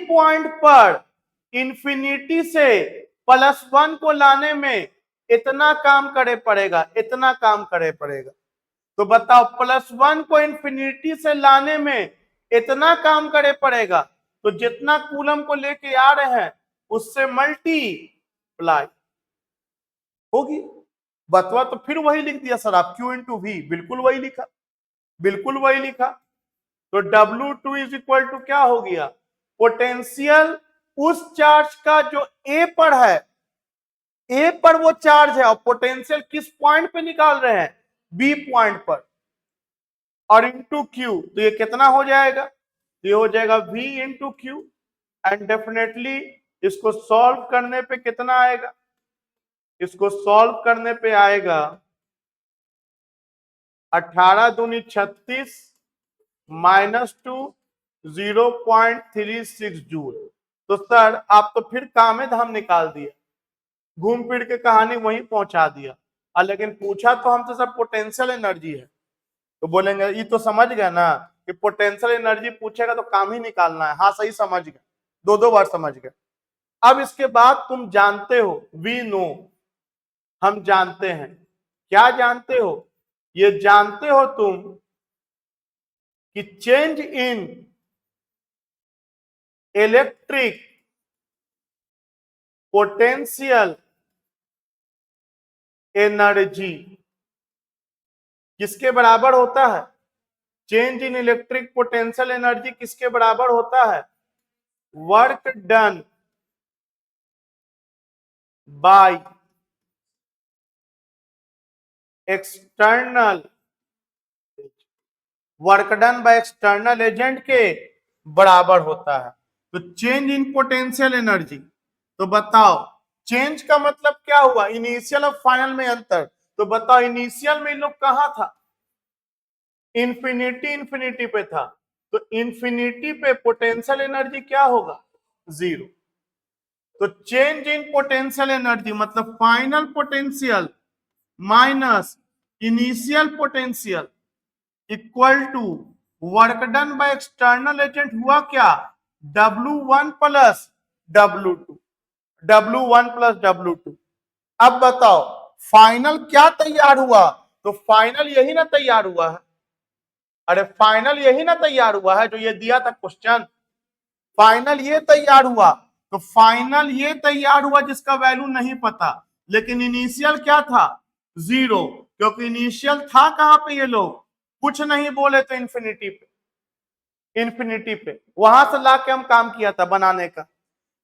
पॉइंट पर इंफिनिटी से +1 को लाने में इतना काम करे पड़ेगा, इतना काम करे पड़ेगा। तो बताओ +1 को इंफिनिटी से लाने में इतना काम करे पड़ेगा, तो जितना कूलम को लेके आ रहे हैं उससे मल्टीप्लाई होगी। बतवा तो फिर वही लिख दिया सर आप, Q इंटू वी, बिल्कुल वही लिखा, बिल्कुल वही लिखा। तो W2 इज इक्वल टू क्या हो गया, पोटेंशियल उस चार्ज का जो ए पर है, ए पर वो चार्ज है, और पोटेंशियल किस पॉइंट पे निकाल रहे हैं, बी पॉइंट पर, और इंटू क्यू। तो ये कितना हो जाएगा, ये हो जाएगा V into Q. And definitely इसको सॉल्व करने पे कितना आएगा, इसको सॉल्व करने पे आएगा 18 दूनी 36 -2 0.36 जूल। तो सर आप तो फिर काम है धाम निकाल दिया, घूम फिर के कहानी वहीं पहुंचा दिया। लेकिन पूछा तो हमसे सब पोटेंशियल एनर्जी है, तो बोलेंगे ये तो समझ गया ना कि पोटेंशियल एनर्जी पूछेगा तो काम ही निकालना है। हाँ सही समझ गए, दो बार समझ गए। अब इसके बाद तुम जानते हो, वी नो, हम जानते हैं। क्या जानते हो, ये जानते हो तुम कि change in electric potential energy किसके बराबर होता है, change in electric potential energy किसके बराबर होता है, work done by external, work done by external agent के बराबर होता है। तो चेंज इन पोटेंशियल एनर्जी, तो बताओ चेंज का मतलब क्या हुआ, इनिशियल और फाइनल में अंतर। तो बताओ इनिशियल में लोग कहां था, इंफिनिटी पे था, तो इंफिनिटी पे पोटेंशियल एनर्जी क्या होगा, 0। तो चेंज इन पोटेंशियल एनर्जी मतलब final potential minus initial potential equal to work done by external agent हुआ क्या, W1 plus W2, W1 plus W2। अब बताओ फाइनल क्या तैयार हुआ, तो फाइनल यही ना तैयार हुआ है, अरे फाइनल यही ना तैयार हुआ है जो ये दिया था क्वेश्चन, फाइनल ये तैयार हुआ। तो फाइनल ये तैयार हुआ जिसका वैल्यू नहीं पता, लेकिन इनिशियल क्या था, 0, क्योंकि इनिशियल था कहां पे, ये लोग कुछ नहीं बोले तो इंफिनिटी पे वहां से लाके हम काम किया था बनाने का।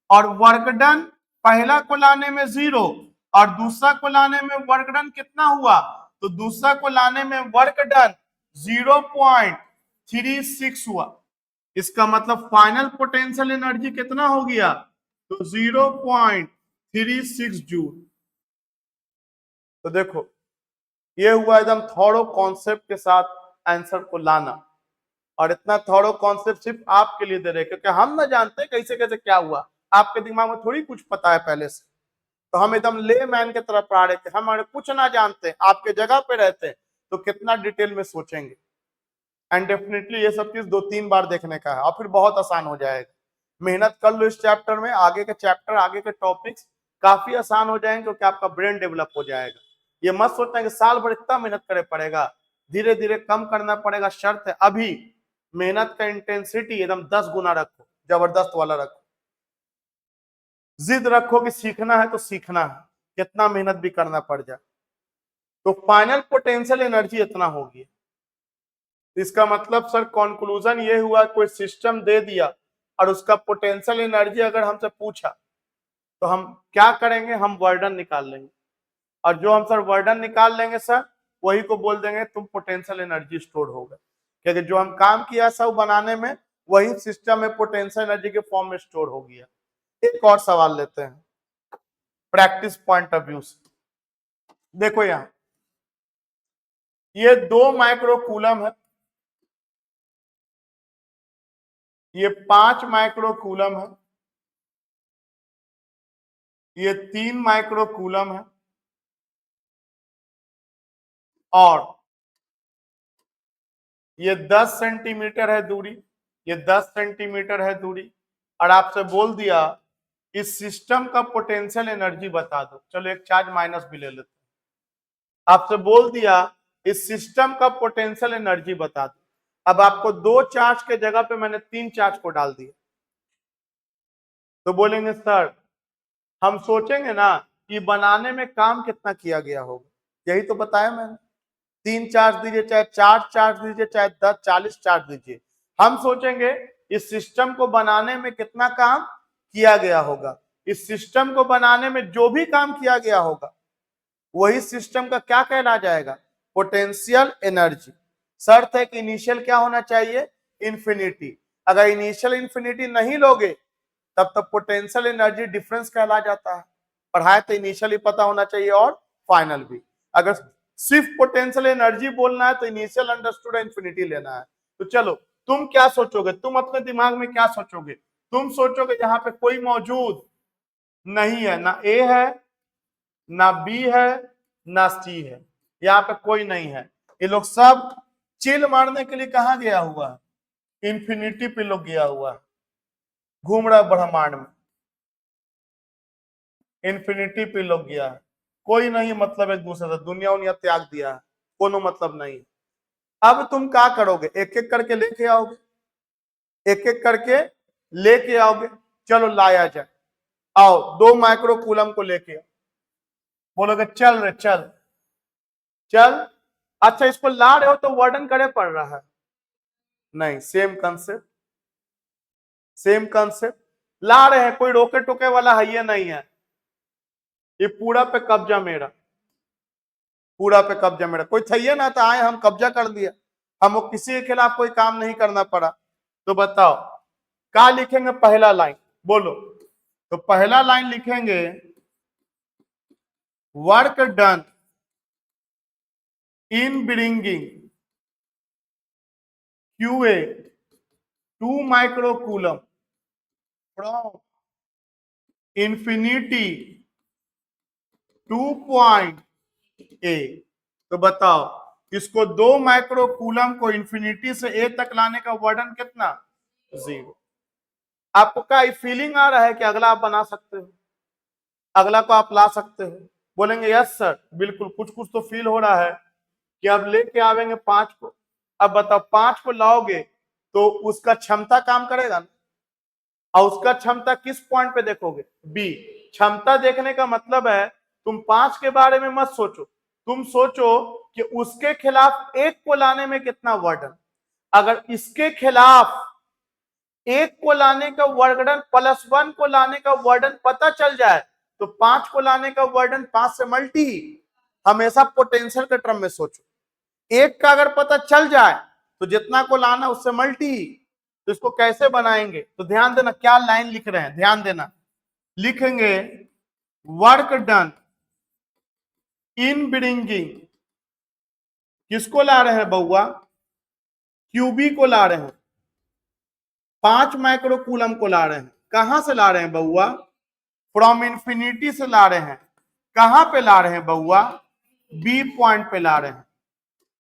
और वर्क डन पहला को लाने में 0 और दूसरा को लाने में वर्क डन कितना हुआ, तो दूसरा को लाने में वर्क डन 0.36 हुआ। इसका मतलब फाइनल पोटेंशियल एनर्जी कितना हो गया, तो 0.36 जूल। तो देखो ये हुआ एकदम थॉरो कॉन्सेप्ट के साथ आंसर को लाना, और इतना थॉरो कॉन्सेप्ट सिर्फ आपके लिए दे रहे क्योंकि हम ना जानते कैसे कैसे क्या हुआ, आपके दिमाग में थोड़ी कुछ पता है पहले से। तो हम एकदम ले मैन की तरफ पढ़ा रहे थे, हम कुछ ना जानते, आपके जगह पे रहते तो कितना डिटेल में सोचेंगे। एंड डेफिनेटली ये सब चीज 2-3 बार देखने का है और फिर बहुत आसान हो जाएगा। मेहनत कर लो इस चैप्टर में, आगे के चैप्टर आगे के टॉपिक्स काफी आसान हो जाएंगे क्योंकि आपका ब्रेन डेवलप हो जाएगा। ये मत सोचना कि साल भर इतना मेहनत करे पड़ेगा, धीरे धीरे कम करना पड़ेगा। शर्त है अभी मेहनत का इंटेंसिटी एकदम 10 गुना रखो, जबरदस्त वाला रखो, जिद रखो कि सीखना है तो सीखना है, कितना मेहनत भी करना पड़ जाए। तो फाइनल पोटेंशियल एनर्जी इतना होगी। इसका मतलब सर कंक्लूजन ये हुआ, कोई सिस्टम दे दिया और उसका पोटेंशियल एनर्जी अगर हमसे पूछा तो हम क्या करेंगे, हम वर्डन निकाल लेंगे, और जो हम सर वर्डन निकाल लेंगे सर वही को बोल देंगे तुम पोटेंशियल एनर्जी स्टोर होगा, क्योंकि जो हम काम किया सब बनाने में वही सिस्टम में पोटेंशियल एनर्जी के फॉर्म में स्टोर हो गया। एक और सवाल लेते हैं प्रैक्टिस पॉइंट ऑफ व्यू से। देखो यहां ये 2 माइक्रो कूलम है, ये 5 माइक्रो कूलम है, ये 3 माइक्रो कूलम है, और ये 10 सेंटीमीटर है दूरी, ये 10 सेंटीमीटर है दूरी, और आपसे बोल दिया इस सिस्टम का पोटेंशियल एनर्जी बता दो। चलो एक चार्ज माइनस भी ले लेते हैं। आपसे बोल दिया इस सिस्टम का पोटेंशियल एनर्जी बता दो। अब आपको 2 चार्ज के जगह पे मैंने 3 चार्ज को डाल दिया, तो बोलेंगे सर हम सोचेंगे ना कि बनाने में काम कितना किया गया होगा। यही तो बताया मैंने, 3 चार्ज दीजिए, चाहे 4 चार्ज दीजिए, चाहे 10 40 चार्ज दीजिए, हम सोचेंगे इस सिस्टम को बनाने में कितना काम किया गया होगा। इस सिस्टम को बनाने में जो भी काम किया गया होगा वही सिस्टम का क्या कहला जाएगा, पोटेंशियल एनर्जी। शर्त है कि इनिशियल क्या होना चाहिए, इंफिनिटी। अगर इनिशियल इंफिनिटी नहीं लोगे तब तक पोटेंशियल एनर्जी डिफरेंस कहला जाता है। पढ़ाए तो इनिशियल ही पता होना चाहिए और फाइनल भी। अगर सिर्फ पोटेंशियल एनर्जी बोलना है तो इनिशियल अंडरस्टूड इंफिनिटी लेना है। तो चलो तुम क्या सोचोगे, तुम अपने दिमाग में क्या सोचोगे, तुम सोचोगे यहाँ पे कोई मौजूद नहीं है, ना ए है ना बी है ना सी है, यहाँ पे कोई नहीं है। ये लोग सब चिल मारने के लिए कहाँ गया हुआ है, इंफिनिटी पे लोग गया हुआ है, घूम रहा ब्रह्मांड में, इंफिनिटी पे लोग गया है। कोई नहीं मतलब एक दूसरे से, दुनिया उनिया त्याग दिया है, कोनो मतलब नहीं। अब तुम क्या करोगे, एक एक करके लेके आओगे, एक एक करके लेके आओगे। चलो लाया जाए, आओ 2 माइक्रो कूलम को लेके आओ। बोलोगे चल रे चल चल, अच्छा इसको ला रहे हो तो वर्डन करे पड़ रहा है, नहीं सेम कंसेप्ट, सेम कंसेप्ट। ला रहे हैं, कोई रोके टोके वाला है ये नहीं है, ये पूरा पे कब्जा मेरा, पूरा पे कब्जा मेरा। कोई चाहिए ना तो आए, हम कब्जा कर दिया, हमको किसी के खिलाफ कोई काम नहीं करना पड़ा। तो बताओ क्या लिखेंगे पहला लाइन, बोलो। तो पहला लाइन लिखेंगे work done in bringing QA 2 micro coulomb from infinity to point A. तो बताओ इसको 2 माइक्रो कूलम को इंफिनिटी से ए तक लाने का वर्डन कितना, 0। आपको क्या फीलिंग आ रहा है कि अगला आप बना सकते हो, अगला को आप ला सकते हो। बोलेंगे यस सर, बिल्कुल कुछ कुछ तो फील हो रहा है कि आप लेके आवेंगे 5 को। अब बताओ 5 को लाओगे तो उसका क्षमता काम करेगा ना, और उसका क्षमता किस पॉइंट पे देखोगे, बी। क्षमता देखने का मतलब है तुम 5 के बारे में मत सोचो, तुम सोचो कि उसके खिलाफ 1 को लाने में कितना वर्डन। अगर इसके खिलाफ 1 को लाने का वर्डन +1 को लाने का वर्डन पता चल जाए तो 5 को लाने का वर्डन 5 से मल्टी। हमेशा पोटेंशियल के टर्म में सोचो, 1 का अगर पता चल जाए तो जितना को लाना उससे मल्टी। तो इसको कैसे बनाएंगे, तो ध्यान देना क्या लाइन लिख रहे हैं, ध्यान देना। लिखेंगे वर्क डन इन ब्रिंगिंग, किसको ला रहे हैं बउआ, क्यूबी को ला रहे हैं, 5 माइक्रो कूलम को ला रहे हैं। कहां से ला रहे हैं बउआ, फ्रॉम इंफिनिटी से ला रहे हैं। कहां पे ला रहे हैं बउआ, बी पॉइंट पे ला रहे हैं,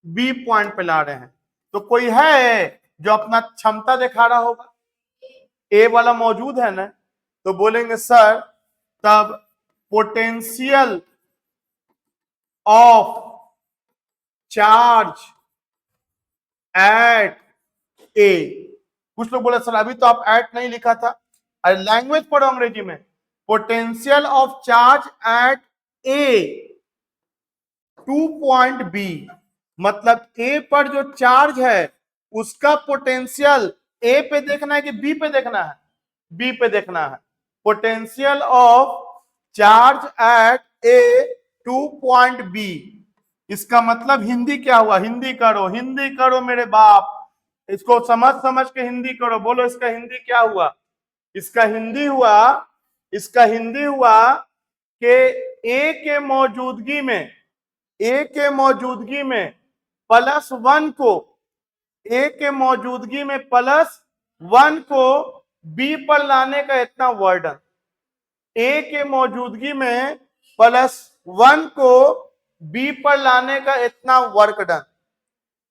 बी पॉइंट पे ला रहे हैं। तो कोई है जो अपना क्षमता दिखा रहा होगा, ए वाला मौजूद है ना। तो बोलेंगे सर तब पोटेंशियल ऑफ चार्ज एट ए। कुछ लोग बोले सर अभी तो आप एट नहीं लिखा था, अरे लैंग्वेज पढ़ो अंग्रेजी में। Potential of charge at A to point B, मतलब ए पर जो चार्ज है उसका पोटेंशियल ए पे देखना है कि बी पे देखना है, बी पे देखना है। Potential of charge at A to point B, इसका मतलब हिंदी क्या हुआ, हिंदी करो, हिंदी करो मेरे बाप, इसको समझ समझ के हिंदी करो। बोलो इसका हिंदी क्या हुआ, इसका हिंदी हुआ इसका हिंदी हुआ कि ए के मौजूदगी में +1 को ए के मौजूदगी में +1 को बी पर लाने का इतना वर्डन, ए के मौजूदगी में +1 को बी पर लाने का इतना वर्क डन।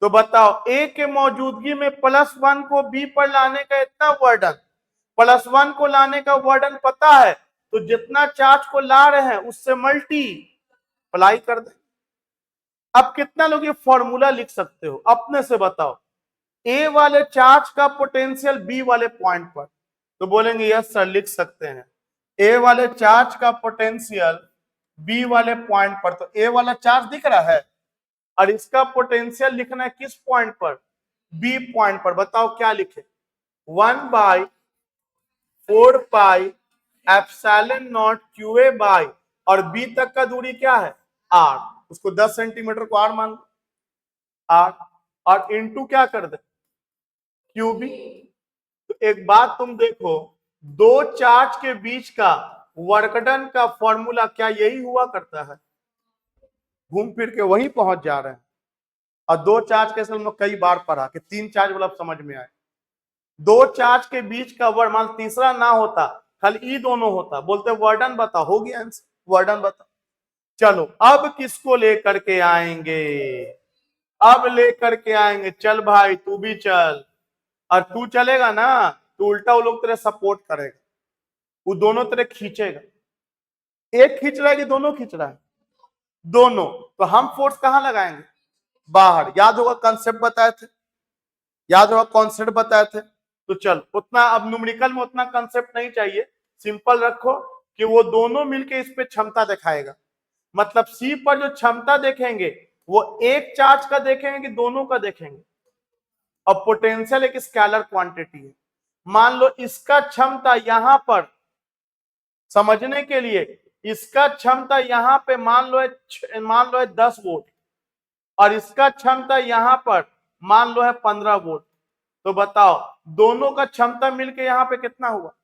तो बताओ ए के मौजूदगी में +1 को बी पर लाने का इतना वर्डन, +1 को लाने का वर्डन पता है, तो जितना चार्ज को ला रहे हैं उससे मल्टीप्लाई कर दे। अब कितना लोग ये फॉर्मूला लिख सकते हो अपने से बताओ, ए वाले चार्ज का पोटेंशियल बी वाले पॉइंट पर, तो बोलेंगे यस सर लिख सकते हैं। ए वाले चार्ज का पोटेंशियल बी वाले पॉइंट पर, तो ए वाला चार्ज दिख रहा है और इसका पोटेंशियल लिखना है किस पॉइंट पर, बी पॉइंट पर। बताओ क्या लिखे, 1/4πε0 QA बाई, और बी तक का दूरी क्या है r, उसको 10 सेंटीमीटर को r मान लो, r, और इंटू क्या कर दे QB। तो एक बात तुम देखो, दो चार्ज के बीच का वर्कडन का फॉर्मूला क्या यही हुआ करता है, घूम फिर के वही पहुंच जा रहे हैं। और दो चार्ज के हम लोग कई बार पढ़ा कि 3 चार्ज वाला समझ में आए, दो चार्ज के बीच का वर्ड, मान तीसरा ना होता खाली ई दोनों होता, बोलते वर्डन बता, हो गया आंसर, वर्डन बता। चलो अब किसको लेकर के आएंगे, अब लेकर के आएंगे, चल भाई तू भी चल, और तू चलेगा ना तो उल्टा वो लोग तेरे सपोर्ट करेगा, वो दोनों तेरे खींचेगा। एक खींच रहा है कि दोनों खींच रहा है, दोनों, तो हम फोर्स कहां लगाएंगे, बाहर। याद होगा कॉन्सेप्ट बताए थे, याद होगा कॉन्सेप्ट बताए थे। तो चल उतना अब न्यूमेरिकल में उतना कॉन्सेप्ट नहीं चाहिए, सिंपल रखो कि वो दोनों मिलके इस पे क्षमता दिखाएगा। मतलब सी पर जो क्षमता देखेंगे वो एक चार्ज का देखेंगे कि दोनों का देखेंगे। अब पोटेंशियल एक स्केलर क्वांटिटी है, मान लो इसका क्षमता यहां पर, समझने के लिए इसका क्षमता यहां पे मान लो है 10 वोल्ट, और इसका क्षमता यहां पर मान लो है 15 वोल्ट। तो बताओ दोनों का क्षमता मिलके यहां पे कितना हुआ,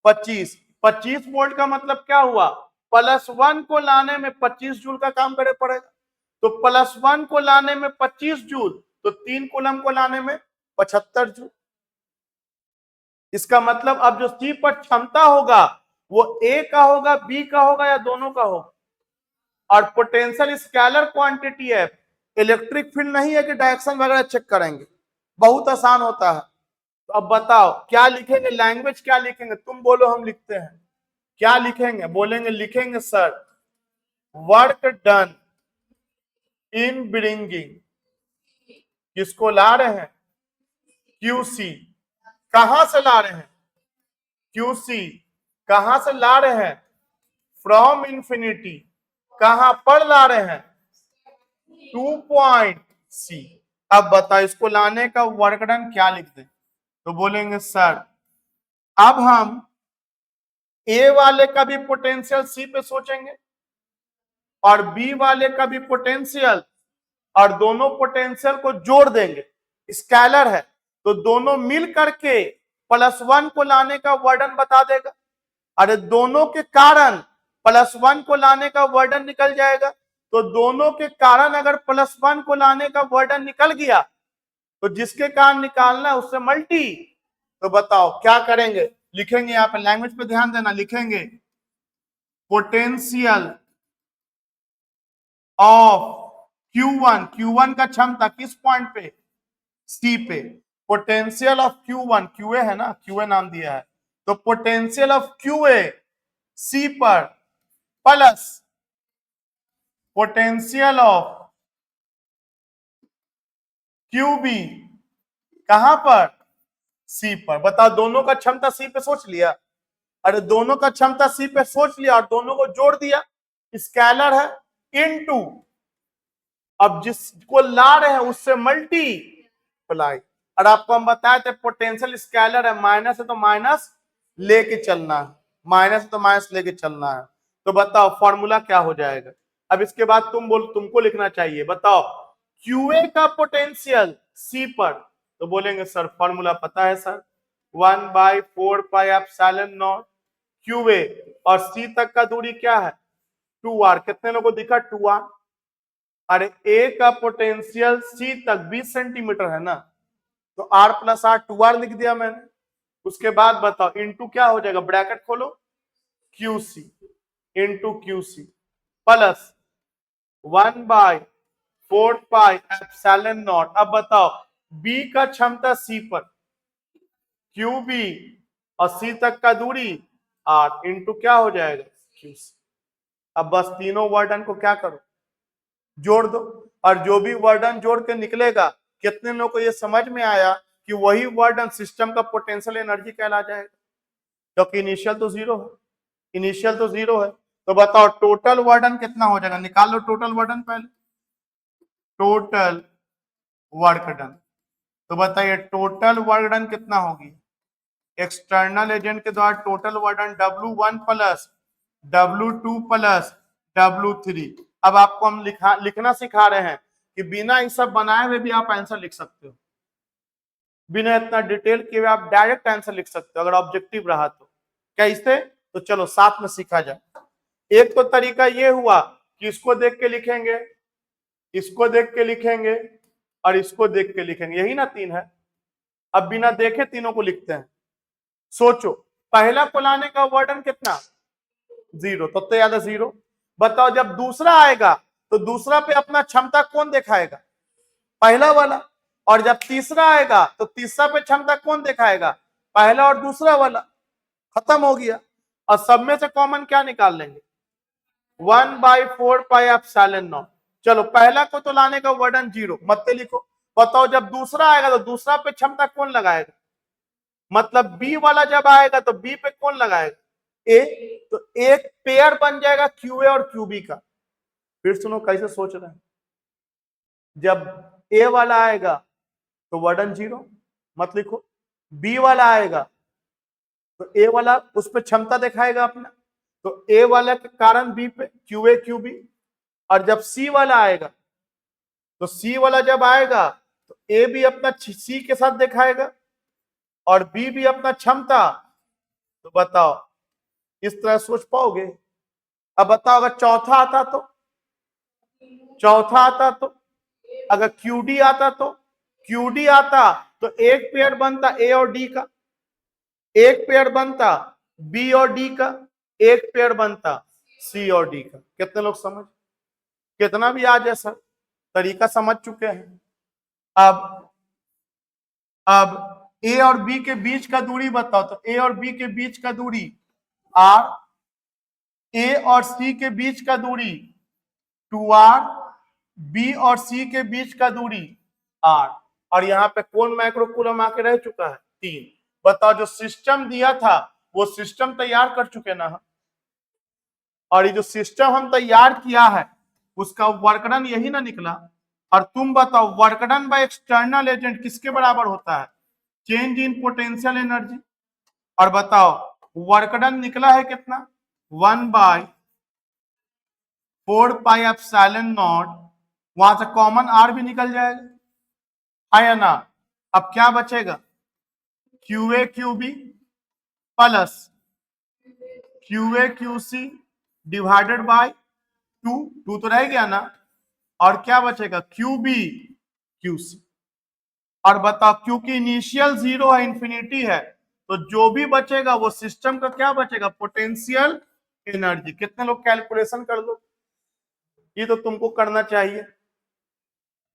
25 वोल्ट का मतलब क्या हुआ, +1 को लाने में 25 जूल का काम करे पड़ेगा। तो +1 को लाने में 25 जूल, तो 3 कूलम को लाने में 75 जूल। इसका मतलब अब जो सी पर क्षमता होगा वो ए का होगा, बी का होगा, या दोनों का होगा। और पोटेंशियल स्केलर क्वांटिटी है, इलेक्ट्रिक फील्ड नहीं है कि डायरेक्शन वगैरह चेक करेंगे, बहुत आसान होता है। तो अब बताओ क्या लिखेंगे, लैंग्वेज क्या लिखेंगे, तुम बोलो हम लिखते हैं, क्या लिखेंगे, बोलेंगे लिखेंगे sir work done in bringing, किसको ला रहे हैं, QC, कहां से ला रहे हैं, QC कहां से ला रहे हैं, फ्रॉम इंफिनिटी, कहां पर ला रहे हैं, 2.C। अब बताओ इसको लाने का वर्क डन क्या लिख दें, तो बोलेंगे सर अब हम ए वाले का भी पोटेंशियल सी पे सोचेंगे और बी वाले का भी पोटेंशियल, और दोनों पोटेंशियल को जोड़ देंगे, स्केलर है तो दोनों मिल करके +1 को लाने का वर्डन बता देगा। अरे दोनों के कारण +1 को लाने का वर्डन निकल जाएगा, तो दोनों के कारण अगर +1 को लाने का वर्डन निकल गया तो जिसके कारण निकालना है उससे मल्टी। तो बताओ क्या करेंगे, लिखेंगे यहां पर, लैंग्वेज पे ध्यान देना, लिखेंगे पोटेंशियल ऑफ Q1 का क्षमता किस पॉइंट पे, सी पे, पोटेंशियल ऑफ Q1, QA है ना, QA नाम दिया है, तो पोटेंशियल ऑफ QA सी पर प्लस पोटेंशियल ऑफ QB कहां पर, सी पर। बताओ दोनों का क्षमता सी पे सोच लिया, अरे दोनों का क्षमता सी पे सोच लिया और दोनों को जोड़ दिया, स्केलर है इनटू, अब जिसको ला रहे हैं उससे मल्टीप्लाई। और आपको हम बताए थे पोटेंशियल स्केलर है, माइनस है तो माइनस लेके चलना है, माइनस है तो माइनस लेके चलना है। तो बताओ फॉर्मूला क्या हो जाएगा। अब इसके बाद तुमको लिखना चाहिए, बताओ QA का पोटेंशियल सी पर, तो बोलेंगे सर फॉर्मूला पता है सर, 1/4πε0 क्यू ए और सी तक का दूरी क्या है 2r। कितने लोगों को दिखा 2r? अरे ए का पोटेंशियल सी तक 20 सेंटीमीटर है ना, तो r प्लस r 2r लिख दिया मैंने। उसके बाद बताओ इनटू क्या हो जाएगा, ब्रैकेट खोलो, QC इंटू QC प्लस 1/4πε0। अब बताओ B का क्षमता C पर, QB और C तक का दूरी R इंटू क्या हो जाएगा QC। अब बस तीनों वर्डन को क्या करो, जोड़ दो, और जो भी वर्डन जोड़ के निकलेगा, कितने लोगों को ये समझ में आया कि वही वर्डन सिस्टम का पोटेंशियल एनर्जी कहला जाएगा, क्योंकि इनिशियल तो जीरो है, इनिशियल तो जीरो है। तो बताओ टोटल वर्डन कितना हो जाएगा, निकाल लो टोटल वर्डन पहले, टोटल वर्क डन। तो बताइए टोटल वर्क डन कितना होगी, एक्सटर्नल एजेंट के द्वारा total work done W1 plus W2 plus W3। अब आपको हम लिखना सिखा रहे हैं कि बिना ये सब बनाए हुए भी आप आंसर लिख सकते हो, बिना इतना डिटेल किए आप डायरेक्ट आंसर लिख सकते हो अगर ऑब्जेक्टिव रहा तो। कैसे, तो चलो साथ में सीखा जाए। एक तो तरीका ये हुआ कि इसको देख के लिखेंगे, इसको देख के लिखेंगे और इसको देख के लिखेंगे, यही ना तीन है। अब बिना देखे तीनों को लिखते हैं। सोचो पहला को लाने का वर्डन कितना, जीरो, तब तो याद है जीरो। बताओ जब दूसरा आएगा तो दूसरा पे अपना क्षमता कौन दिखाएगा, पहला वाला। और जब तीसरा आएगा तो तीसरा पे क्षमता कौन दिखाएगा, पहला और दूसरा वाला। खत्म हो गया। और सब में से कॉमन क्या निकाल लेंगे, 1/4πε0। चलो पहला को तो लाने का वर्डन जीरो, मत लिखो। बताओ जब दूसरा आएगा तो दूसरा पे क्षमता कौन लगाएगा, मतलब बी वाला जब आएगा तो बी पे कौन लगाएगा, ए। तो एक पेयर बन जाएगा क्यूए और क्यूबी का। फिर सुनो कैसे सोच रहे हैं, जब ए वाला आएगा तो वर्डन जीरो, मत लिखो। बी वाला आएगा तो ए वाला उस पर क्षमता दिखाएगा अपना, तो ए वाला के कारण बी पे क्यूए क्यूबी। और जब सी वाला आएगा तो सी वाला जब आएगा तो ए भी अपना सी के साथ दिखाएगा और बी भी अपना क्षमता। तो बताओ इस तरह सोच पाओगे। अब बताओ अगर चौथा आता तो, चौथा आता तो, अगर क्यूडी आता तो, क्यूडी आता तो एक पेयर बनता ए और डी का, एक पेयर बनता बी और डी का, एक पेयर बनता सी और डी का। कितने लोग समझ, कितना भी आज ऐसा तरीका समझ चुके हैं। अब ए और बी के बीच का दूरी बताओ, तो ए और बी के बीच का दूरी आर, ए और सी के बीच का दूरी 2r, बी और सी के बीच का दूरी r। और यहाँ पे कौन माइक्रोकूलम आके रह चुका है, 3। बताओ जो सिस्टम दिया था वो सिस्टम तैयार कर चुके ना हम, और ये जो सिस्टम हम तैयार किया है उसका वर्कडन यही ना निकला। और तुम बताओ वर्कडन बाय एक्सटर्नल एजेंट किसके बराबर होता है, चेंज इन पोटेंशियल एनर्जी। और बताओ वर्कडन निकला है कितना, 1/4πε0। वहां से कॉमन आर भी निकल जाएगा, है ना। अब क्या बचेगा, QA QB plus QA QC divided by 2 तो रह गया ना, और क्या बचेगा क्यूबी क्यूसी। और बताओ क्योंकि इनिशियल जीरो है, इंफिनिटी है, तो जो भी बचेगा वो सिस्टम का क्या बचेगा, पोटेंशियल एनर्जी। कितने लोग कैलकुलेशन कर लो, ये तो तुमको करना चाहिए।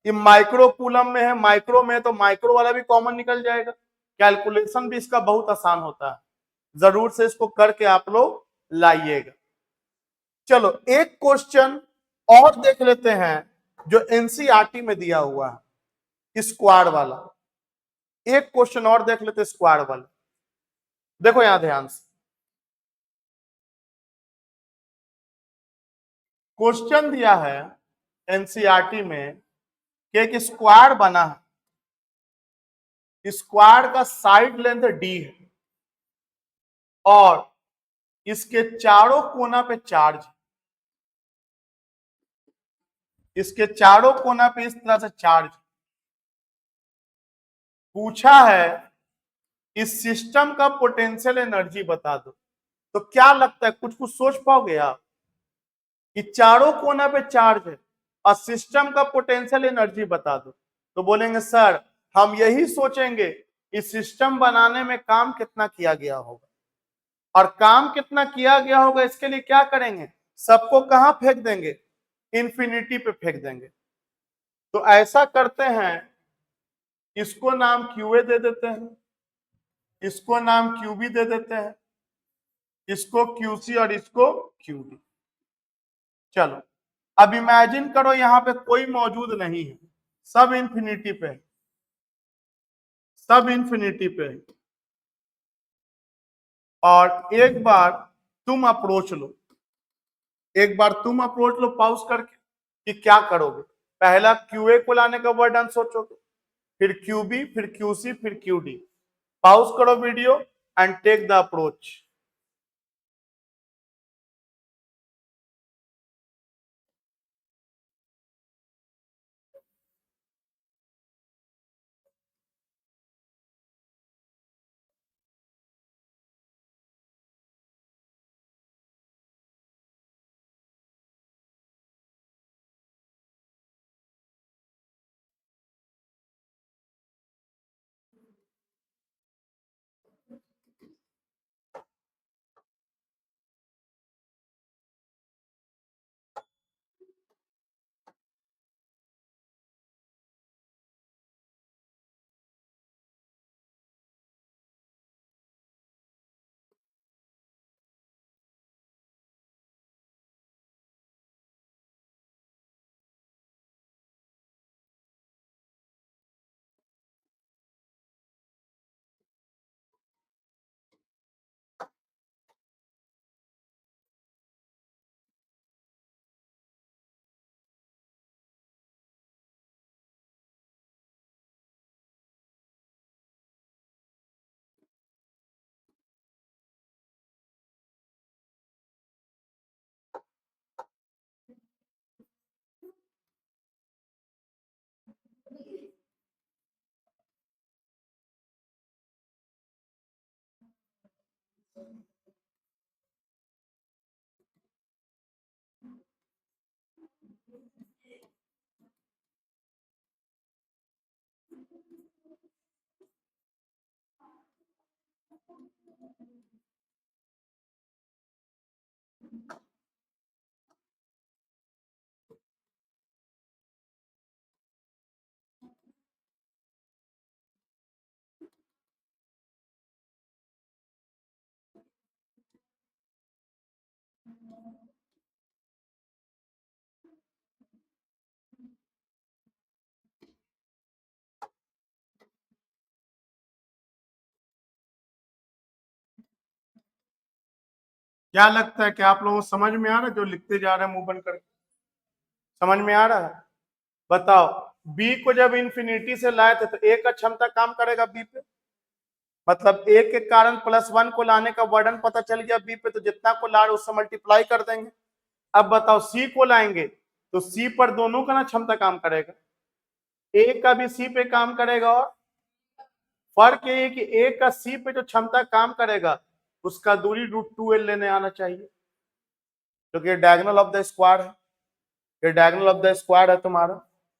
ये माइक्रो कूलम में है, माइक्रो में तो माइक्रो वाला भी कॉमन निकल जाएगा। कैलकुलेशन भी इसका बहुत आसान होता है, जरूर से इसको करके आप लोग लाइएगा। चलो एक क्वेश्चन और देख लेते हैं जो एनसीईआरटी में दिया हुआ है, स्क्वायर वाला। एक क्वेश्चन और देख लेते स्क्वायर वाला। देखो यहां ध्यान से, क्वेश्चन दिया है एनसीईआरटी में कि एक स्क्वायर बना है, स्क्वायर का साइड लेंथ डी है और इसके चारों कोना पे चार्ज, इसके चारों कोना पे इस तरह से चार्ज। पूछा है इस सिस्टम का पोटेंशियल एनर्जी बता दो। तो क्या लगता है, कुछ कुछ सोच पाओगे आप कि चारों कोना पे चार्ज है और सिस्टम का पोटेंशियल एनर्जी बता दो, तो बोलेंगे सर हम यही सोचेंगे कि सिस्टम बनाने में काम कितना किया गया होगा, और काम कितना किया गया होगा इसके लिए क्या करेंगे, सबको कहां फेंक देंगे, इंफिनिटी पे फेंक देंगे। तो ऐसा करते हैं, इसको नाम क्यूए दे देते हैं, इसको नाम क्यूबी दे देते हैं, इसको क्यूसी और इसको क्यूडी। चलो अब इमेजिन करो यहां पे कोई मौजूद नहीं है, सब इंफिनिटी पे है, सब इंफिनिटी पे है। और एक बार तुम अप्रोच लो, एक बार तुम अप्रोच लो पॉज करके कि क्या करोगे। पहला क्यूए को लाने का वर्डन सोचोगे, फिर क्यूबी, फिर क्यूसी, फिर क्यूडी। पॉज करो video and take the approach. क्या लगता है कि आप लोगों को समझ में आ रहा है जो लिखते जा रहे हैं मुंह बंद करके? समझ में आ रहा है? बताओ, बी को जब इंफिनिटी से लाए थे तो ए का क्षमता काम करेगा बी पे, मतलब ए के कारण +1 को लाने का वर्डन पता चल गया बी पे, तो जितना को ला रहे उससे मल्टीप्लाई कर देंगे। अब बताओ सी को लाएंगे तो सी पर दोनों का ना क्षमता काम करेगा, ए का भी सी पे काम करेगा, और फर्क ये है कि ए का सी पे जो क्षमता काम करेगा उसका दूरी √2l लेने आना चाहिए, क्योंकि ये डायगोनल ऑफ द स्क्वायर है, ये डायगोनल ऑफ द स्क्वायर है, तुम्हारा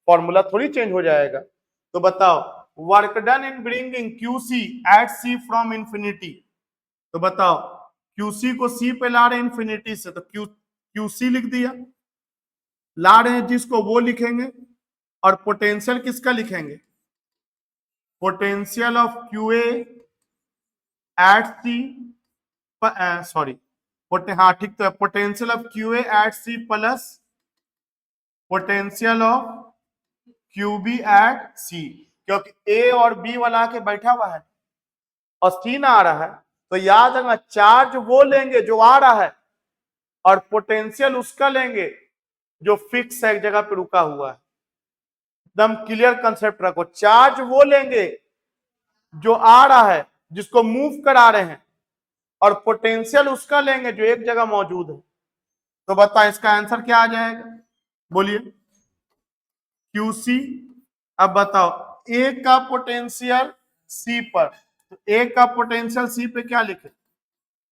फॉर्मूला थोड़ी चेंज हो जाएगा। तो बताओ, work done in bringing QC at C from infinity, तो बताओ क्यूसी को सी पे ला रहे इंफिनिटी से, तो क्यूसी लिख दिया, ला रहे हैं जिसको वो लिखेंगे, और पोटेंशियल किसका लिखेंगे, potential of Q A at C, sorry हाँ ठीक तो है, potential of Q A at C plus potential of Q B at C, क्योंकि ए और बी वाला आके बैठा हुआ है और सी ना आ रहा है, तो याद रखना चार्ज वो लेंगे जो आ रहा है और पोटेंशियल उसका लेंगे जो फिक्स है, एक जगह पे रुका हुआ है। एकदम क्लियर कंसेप्ट रखो, चार्ज वो लेंगे जो आ रहा है, जिसको मूव करा रहे हैं, और पोटेंशियल उसका लेंगे जो एक जगह मौजूद है। तो बताओ इसका आंसर क्या आ जाएगा, बोलिए, क्यूसी। अब बताओ ए का पोटेंशियल सी पर, तो ए का पोटेंशियल सी पे क्या लिखे,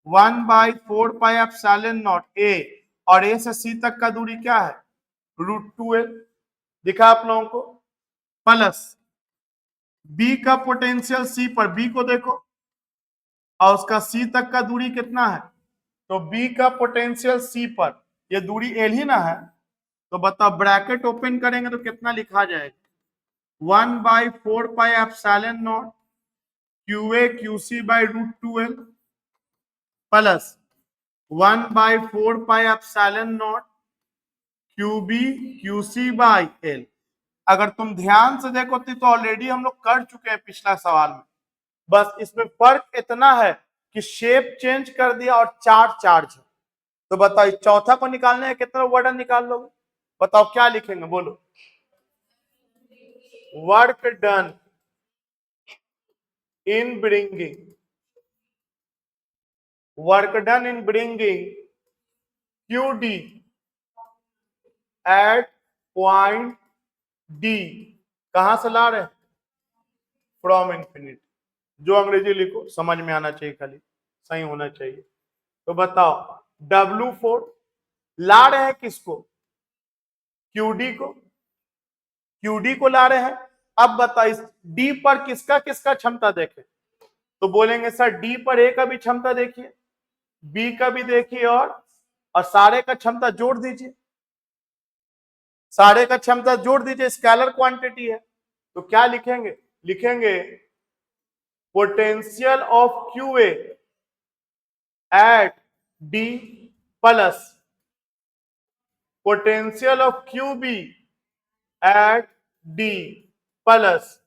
1/4πε0 ए, और ए से सी तक का दूरी क्या है, √2l। दिखा आप लोगों को, प्लस बी का पोटेंशियल सी पर, बी को देखो, और उसका सी तक का दूरी कितना है, तो बी का पोटेंशियल सी पर, ये दूरी एल ही ना है, तो बताओ ब्रैकेट ओपन करेंगे तो कितना लिखा जाएगा, 1/4πε0 QA QC by √2l plus 1/4πε0 QB QC by L। अगर तुम ध्यान से देखो तो ऑलरेडी हम लोग कर चुके हैं पिछला सवाल में, बस इसमें फर्क इतना है कि शेप चेंज कर दिया और चार्ज है। तो बताओ चौथा को निकालने है, कितना वर्डन निकाल लोगे, बताओ क्या लिखेंगे, बोलो, work done in bringing, work done in bringing QD at point D, कहां से ला रहे हैं, फ्रॉम इंफिनिटी। जो अंग्रेजी लिखो समझ में आना चाहिए, खाली सही होना चाहिए। तो बताओ W4 ला रहे हैं किसको, QD को, QD को ला रहे हैं। अब बताओ इस D पर किसका किसका क्षमता देखें, तो बोलेंगे सर D पर A का भी क्षमता देखिए, B का भी देखिए, और सारे का क्षमता जोड़ दीजिए, सारे का क्षमता जोड़ दीजिए, स्केलर क्वांटिटी है। तो क्या लिखेंगे, लिखेंगे potential of QA at D plus potential of QB at D plus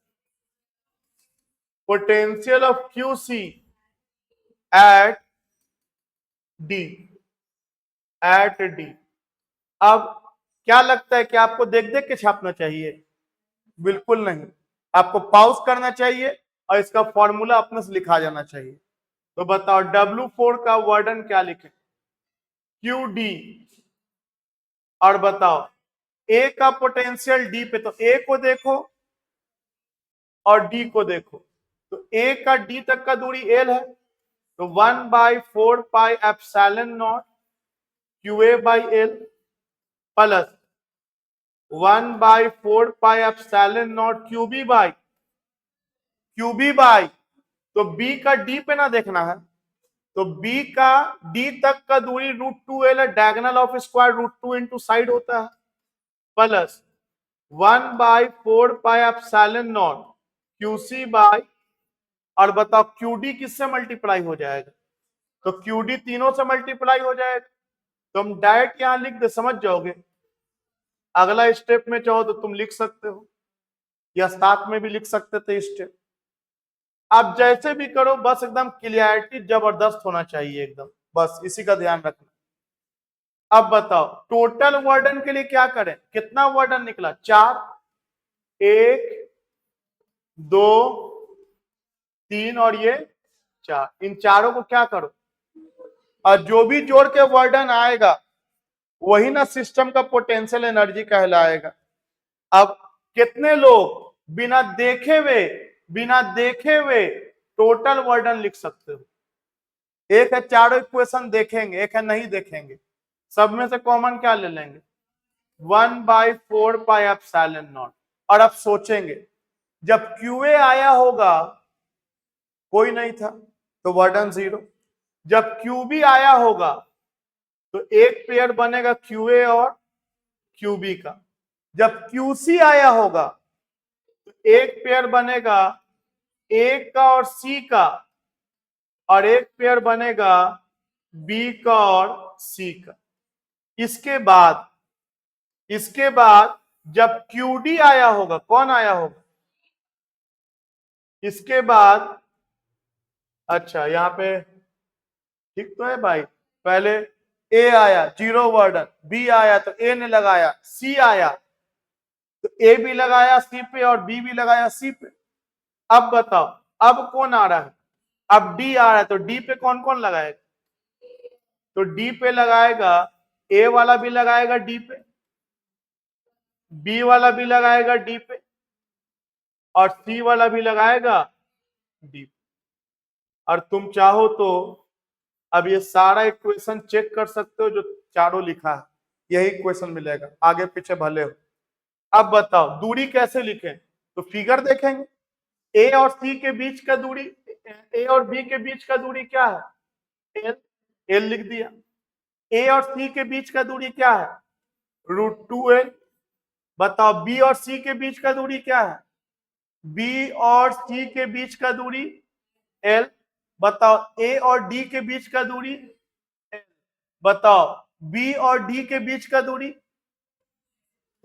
potential of QC at D, at D। अब क्या लगता है कि आपको देख देख के छापना चाहिए, बिल्कुल नहीं, आपको पॉज करना चाहिए और इसका फॉर्मूला अपने से लिखा जाना चाहिए। तो बताओ W4 का वर्डन क्या लिखे, QD, और बताओ A का पोटेंशियल D पे, तो A को देखो और D को देखो, तो A का D तक का दूरी L है, तो 1/4πε0 QA by L plus 1/4πε0 QB by, तो B का D पे ना देखना है, तो B का D तक का दूरी √2l है, diagonal of square √2 into side होता है, प्लस 1/4πε0 QC बाई, और बताओ QD किससे मल्टीप्लाई हो जाएगा, तो QD तीनों से मल्टीप्लाई हो जाएगा। तो हम डायरेक्ट यहां लिख दे, समझ जाओगे। अगला स्टेप में चाहो तो तुम लिख सकते हो, या साथ में भी लिख सकते थे स्टेप। आप जैसे भी करो, बस एकदम क्लियरिटी जबरदस्त होना चाहिए एकदम, बस इसी का ध्यान रखना। अब बताओ टोटल वर्डन के लिए क्या करें, कितना वर्डन निकला, 4, 1 2 3 और ये 4, इन चारों को क्या करो, और जो भी जोड़ के वर्डन आएगा वही ना सिस्टम का पोटेंशियल एनर्जी कहलाएगा। अब कितने लोग बिना देखे हुए टोटल वर्डन लिख सकते हो, एक है चारों इक्वेशन देखेंगे, एक है नहीं देखेंगे, सब में से कॉमन क्या ले लेंगे, 1/4πε0। और अब सोचेंगे जब QA आया होगा कोई नहीं था तो वर्डन 0, जब QB आया होगा तो एक पेयर बनेगा QA और QB का, जब QC आया होगा तो एक पेयर बनेगा A का और C का, और एक पेयर बनेगा B का और C का। इसके बाद जब QD आया होगा, कौन आया होगा, इसके बाद, अच्छा यहां पे ठीक तो है भाई, पहले A आया 0 वर्डन, B आया तो A ने लगाया, C आया तो A भी लगाया C पे और B भी लगाया C पे। अब बताओ अब कौन आ रहा है, अब D आ रहा है, तो D पे कौन कौन लगाएगा, तो D पे लगाएगा, A वाला भी लगाएगा D पे, B वाला भी लगाएगा D पे, और C वाला भी लगाएगा D पे। और तुम चाहो तो अब ये सारा इक्वेशन चेक कर सकते हो जो चारों लिखा है, यही इक्वेशन मिलेगा, आगे पीछे भले हो। अब बताओ दूरी कैसे लिखें, तो फिगर देखेंगे। ए और सी के बीच का दूरी, ए और बी के बीच का दूरी क्या है, एल, एल लिख दिया। ए और सी के बीच का दूरी क्या है, √2l। बताओ बी और सी के बीच का दूरी क्या है, बी और सी के बीच का दूरी एल। बताओ ए और डी के बीच का दूरी एल। बताओ बी और डी के बीच का दूरी।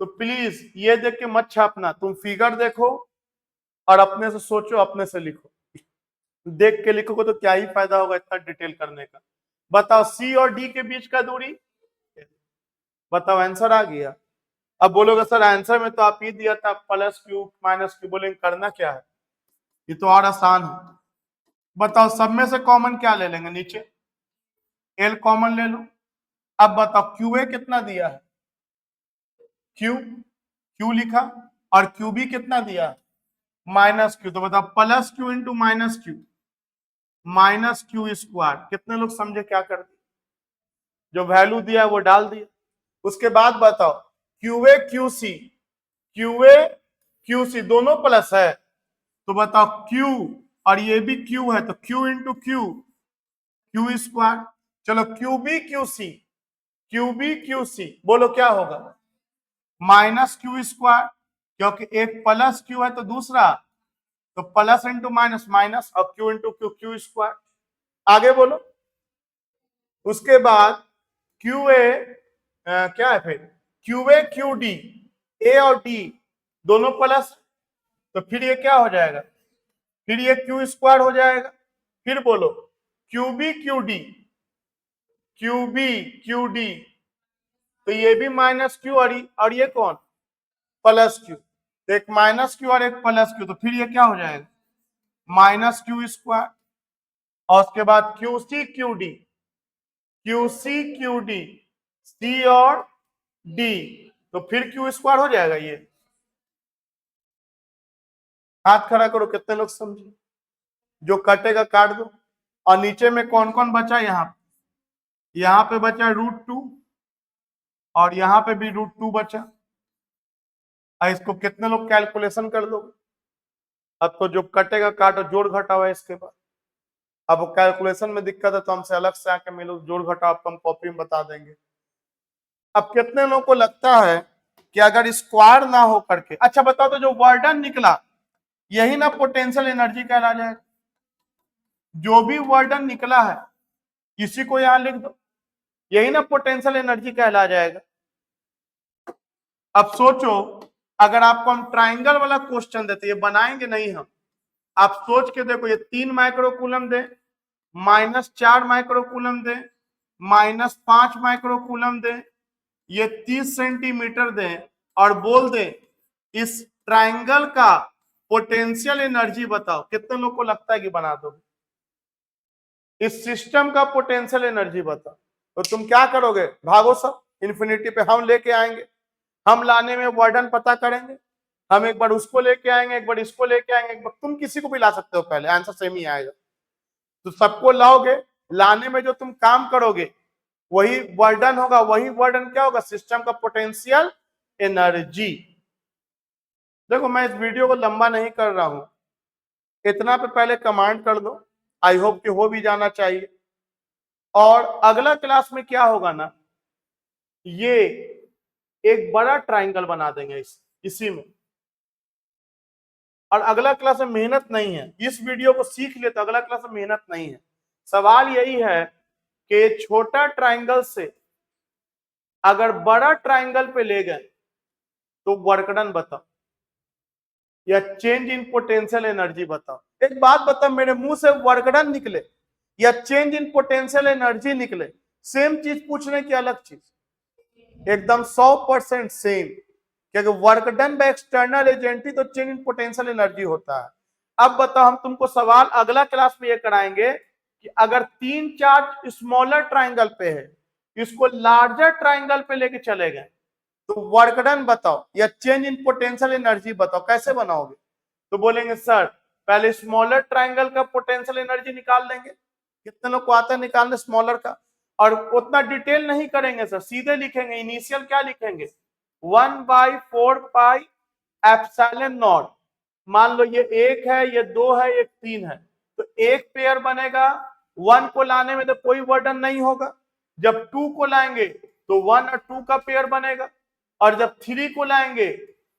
तो प्लीज ये देख के मत छापना, तुम फिगर देखो और अपने से सोचो, अपने से लिखो। देख के लिखोगे तो क्या ही फायदा होगा इतना डिटेल करने का। बताओ सी और डी के बीच का दूरी, बताओ आंसर आ गया। अब बोलोगे सर आंसर में तो आप ही दिया था +q -q, बोलेंगे करना क्या है, ये तो और आसान है। बताओ सब में से कॉमन क्या ले लेंगे, नीचे एल कॉमन ले लो। अब बताओ QA कितना दिया है, Q लिखा, और QB कितना दिया है -q। तो बताओ +q इंटू -q, -q²। कितने लोग समझे क्या कर दिया, जो वैल्यू दिया वो डाल दिया। उसके बाद बताओ QA QC दोनों प्लस है, तो बताओ Q और ये भी Q है, तो Q इंटू Q²। चलो QB बोलो क्या होगा, -q², क्योंकि एक +q है तो दूसरा, तो प्लस इंटू माइनस, और Q इंटू Q² आगे बोलो। उसके बाद QA क्या है फिर, QA QD, ए और डी दोनों प्लस, तो फिर ये क्या हो जाएगा, फिर ये Q² हो जाएगा। फिर बोलो QB QD, तो ये भी -q, और ये कौन +q, तो एक -q और एक +q, तो फिर ये क्या हो जाएगा -q²। और उसके बाद QC QD, C और D, तो फिर Q² हो जाएगा। ये हाथ खड़ा करो, कितने लोग समझे, जो कटेगा काट दो। और नीचे में कौन कौन बचा, यहाँ पे बचा √2, और यहाँ पे भी √2 बचा। और इसको कितने लोग कैलकुलेशन कर लो, अब तो जो कटेगा काटो, जोड़ घटाओ है इसके बाद। अब वो कैलकुलेशन में दिक्कत है तो हमसे अलग से आके मिलो, जोड़ घटाओ आपको हम कॉपी में बता देंगे। अब कितने लोगों को लगता है कि अगर स्क्वायर ना हो करके, अच्छा बताओ तो जो वर्डन निकला यही ना पोटेंशियल एनर्जी कहला जाएगा, जो भी वर्डन निकला है इसी को यहां लिख दो, यही ना पोटेंशियल एनर्जी कहला जाएगा। अब सोचो अगर आपको हम ट्राइंगल वाला क्वेश्चन देते, ये बनाएंगे नहीं हम, आप सोच के देखो, ये 3 माइक्रोकूलम दे, -4 माइक्रोकूलम दे, -5 माइक्रोकूलम दे, ये 30 सेंटीमीटर दे, और बोल दे इस ट्राइंगल का पोटेंशियल एनर्जी बताओ, कितने लोग को लगता है कि बना दो, इस सिस्टम का पोटेंशियल एनर्जी बताओ, तो तुम क्या करोगे, भागो सब इन्फिनिटी पे, हम लेके आएंगे, हम लाने में वर्डन पता करेंगे, हम एक बार उसको लेके आएंगे, एक बार इसको लेके आएंगे, एक बार तुम किसी को भी ला सकते हो, पहले आंसर सेम ही आएगा। तो सबको लाओगे, लाने में जो तुम काम करोगे वही वर्डन होगा, वही वर्डन क्या होगा, सिस्टम का पोटेंशियल एनर्जी। देखो मैं इस वीडियो को लंबा नहीं कर रहा हूं, इतना पे पहले कमांड कर दो, आई होप कि हो भी जाना चाहिए। और अगला क्लास में क्या होगा ना, ये एक बड़ा ट्राइंगल बना देंगे इसी में, और अगला क्लास में मेहनत नहीं है, इस वीडियो को सीख ले तो अगला क्लास में मेहनत नहीं है। सवाल यही है कि छोटा ट्राइंगल से अगर बड़ा ट्राइंगल पे ले गए तो वर्क डन बताओ, या चेंज इन पोटेंशियल एनर्जी बताओ। एक बात बताओ, मेरे मुंह से वर्क डन निकले या चेंज इन पोटेंशियल एनर्जी निकले, सेम चीज पूछने की अलग चीज, एकदम 100% सेम, क्योंकि work done by external agent ही तो चेंज इन पोटेंशियल एनर्जी होता है। अब बताओ, हम तुमको सवाल अगला क्लास में ये कराएंगे कि अगर 3 चार्ज स्मॉलर ट्राइंगल पे है, इसको लार्जर ट्राइंगल पे लेके चले गए, तो वर्क डन बताओ या चेंज इन पोटेंशियल एनर्जी बताओ, कैसे बनाओगे। तो बोलेंगे सर पहले स्मॉलर ट्राइंगल का पोटेंशियल एनर्जी निकाल लेंगे, कितने लोग को आता है निकालने स्मॉलर का? और उतना डिटेल नहीं करेंगे सर, सीधे लिखेंगे इनिशियल क्या लिखेंगे 1/4 पाई एप्सिलॉन नॉट। मान लो ये 1 है, ये 2 है, ये 3 है, तो एक पेयर बनेगा। 1 को लाने में तो कोई वर्डन नहीं होगा। जब 2 को लाएंगे तो 1 और 2 का पेयर बनेगा, और जब 3 को लाएंगे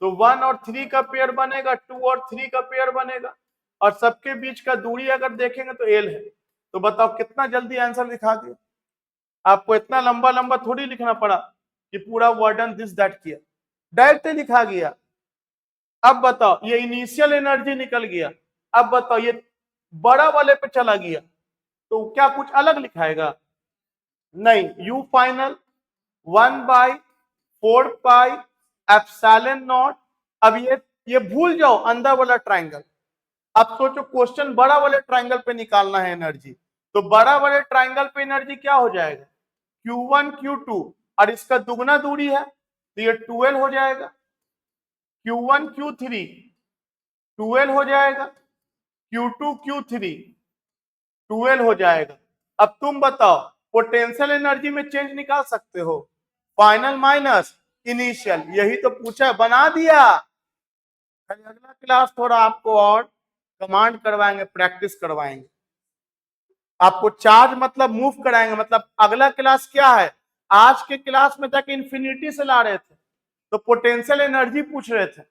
तो 1 और 3 का पेयर बनेगा, 2 और 3 का पेयर बनेगा, और सबके बीच का दूरी अगर देखेंगे तो एल है। तो बताओ कितना जल्दी आंसर दिखा दिया। आपको इतना लंबा लंबा थोड़ी लिखना पड़ा कि पूरा वर्डन दिस दैट किया, डायरेक्ट लिखा गया। अब बताओ ये इनिशियल एनर्जी निकल गया, अब बताओ ये बड़ा वाले पे चला गया तो क्या कुछ अलग लिखाएगा? नहीं, you final 1/4 pi epsilon not. अब ये भूल जाओ अंदर वाला ट्राइंगल। अब सोचो क्वेश्चन बड़ा वाले ट्राइंगल पे निकालना है एनर्जी, तो बड़ा वाले ट्राइंगल पे एनर्जी क्या हो जाएगा Q1 Q2, और इसका दुगना दूरी है तो ये 12 हो जाएगा। Q1 Q3 12 हो जाएगा, Q2 Q3 12 हो जाएगा। अब तुम बताओ पोटेंशियल एनर्जी में चेंज निकाल सकते हो, फाइनल माइनस इनिशियल, यही तो पूछा, बना दिया। अगला क्लास थोड़ा आपको और कमांड करवाएंगे, प्रैक्टिस करवाएंगे, आपको चार्ज मतलब मूव कराएंगे। मतलब अगला क्लास क्या है, आज के क्लास में तक इंफिनिटी से ला रहे थे तो पोटेंशियल एनर्जी पूछ रहे थे।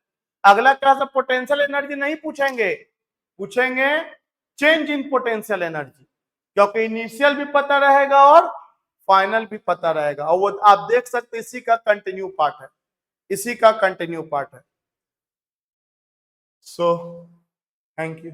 अगला क्लास में पोटेंशियल एनर्जी नहीं पूछेंगे, पूछेंगे चेंज इन पोटेंशियल एनर्जी, क्योंकि इनिशियल भी पता रहेगा और फाइनल भी पता रहेगा। और वो आप देख सकते इसी का कंटिन्यू पार्ट है, इसी का कंटिन्यू पार्ट है। So thank you.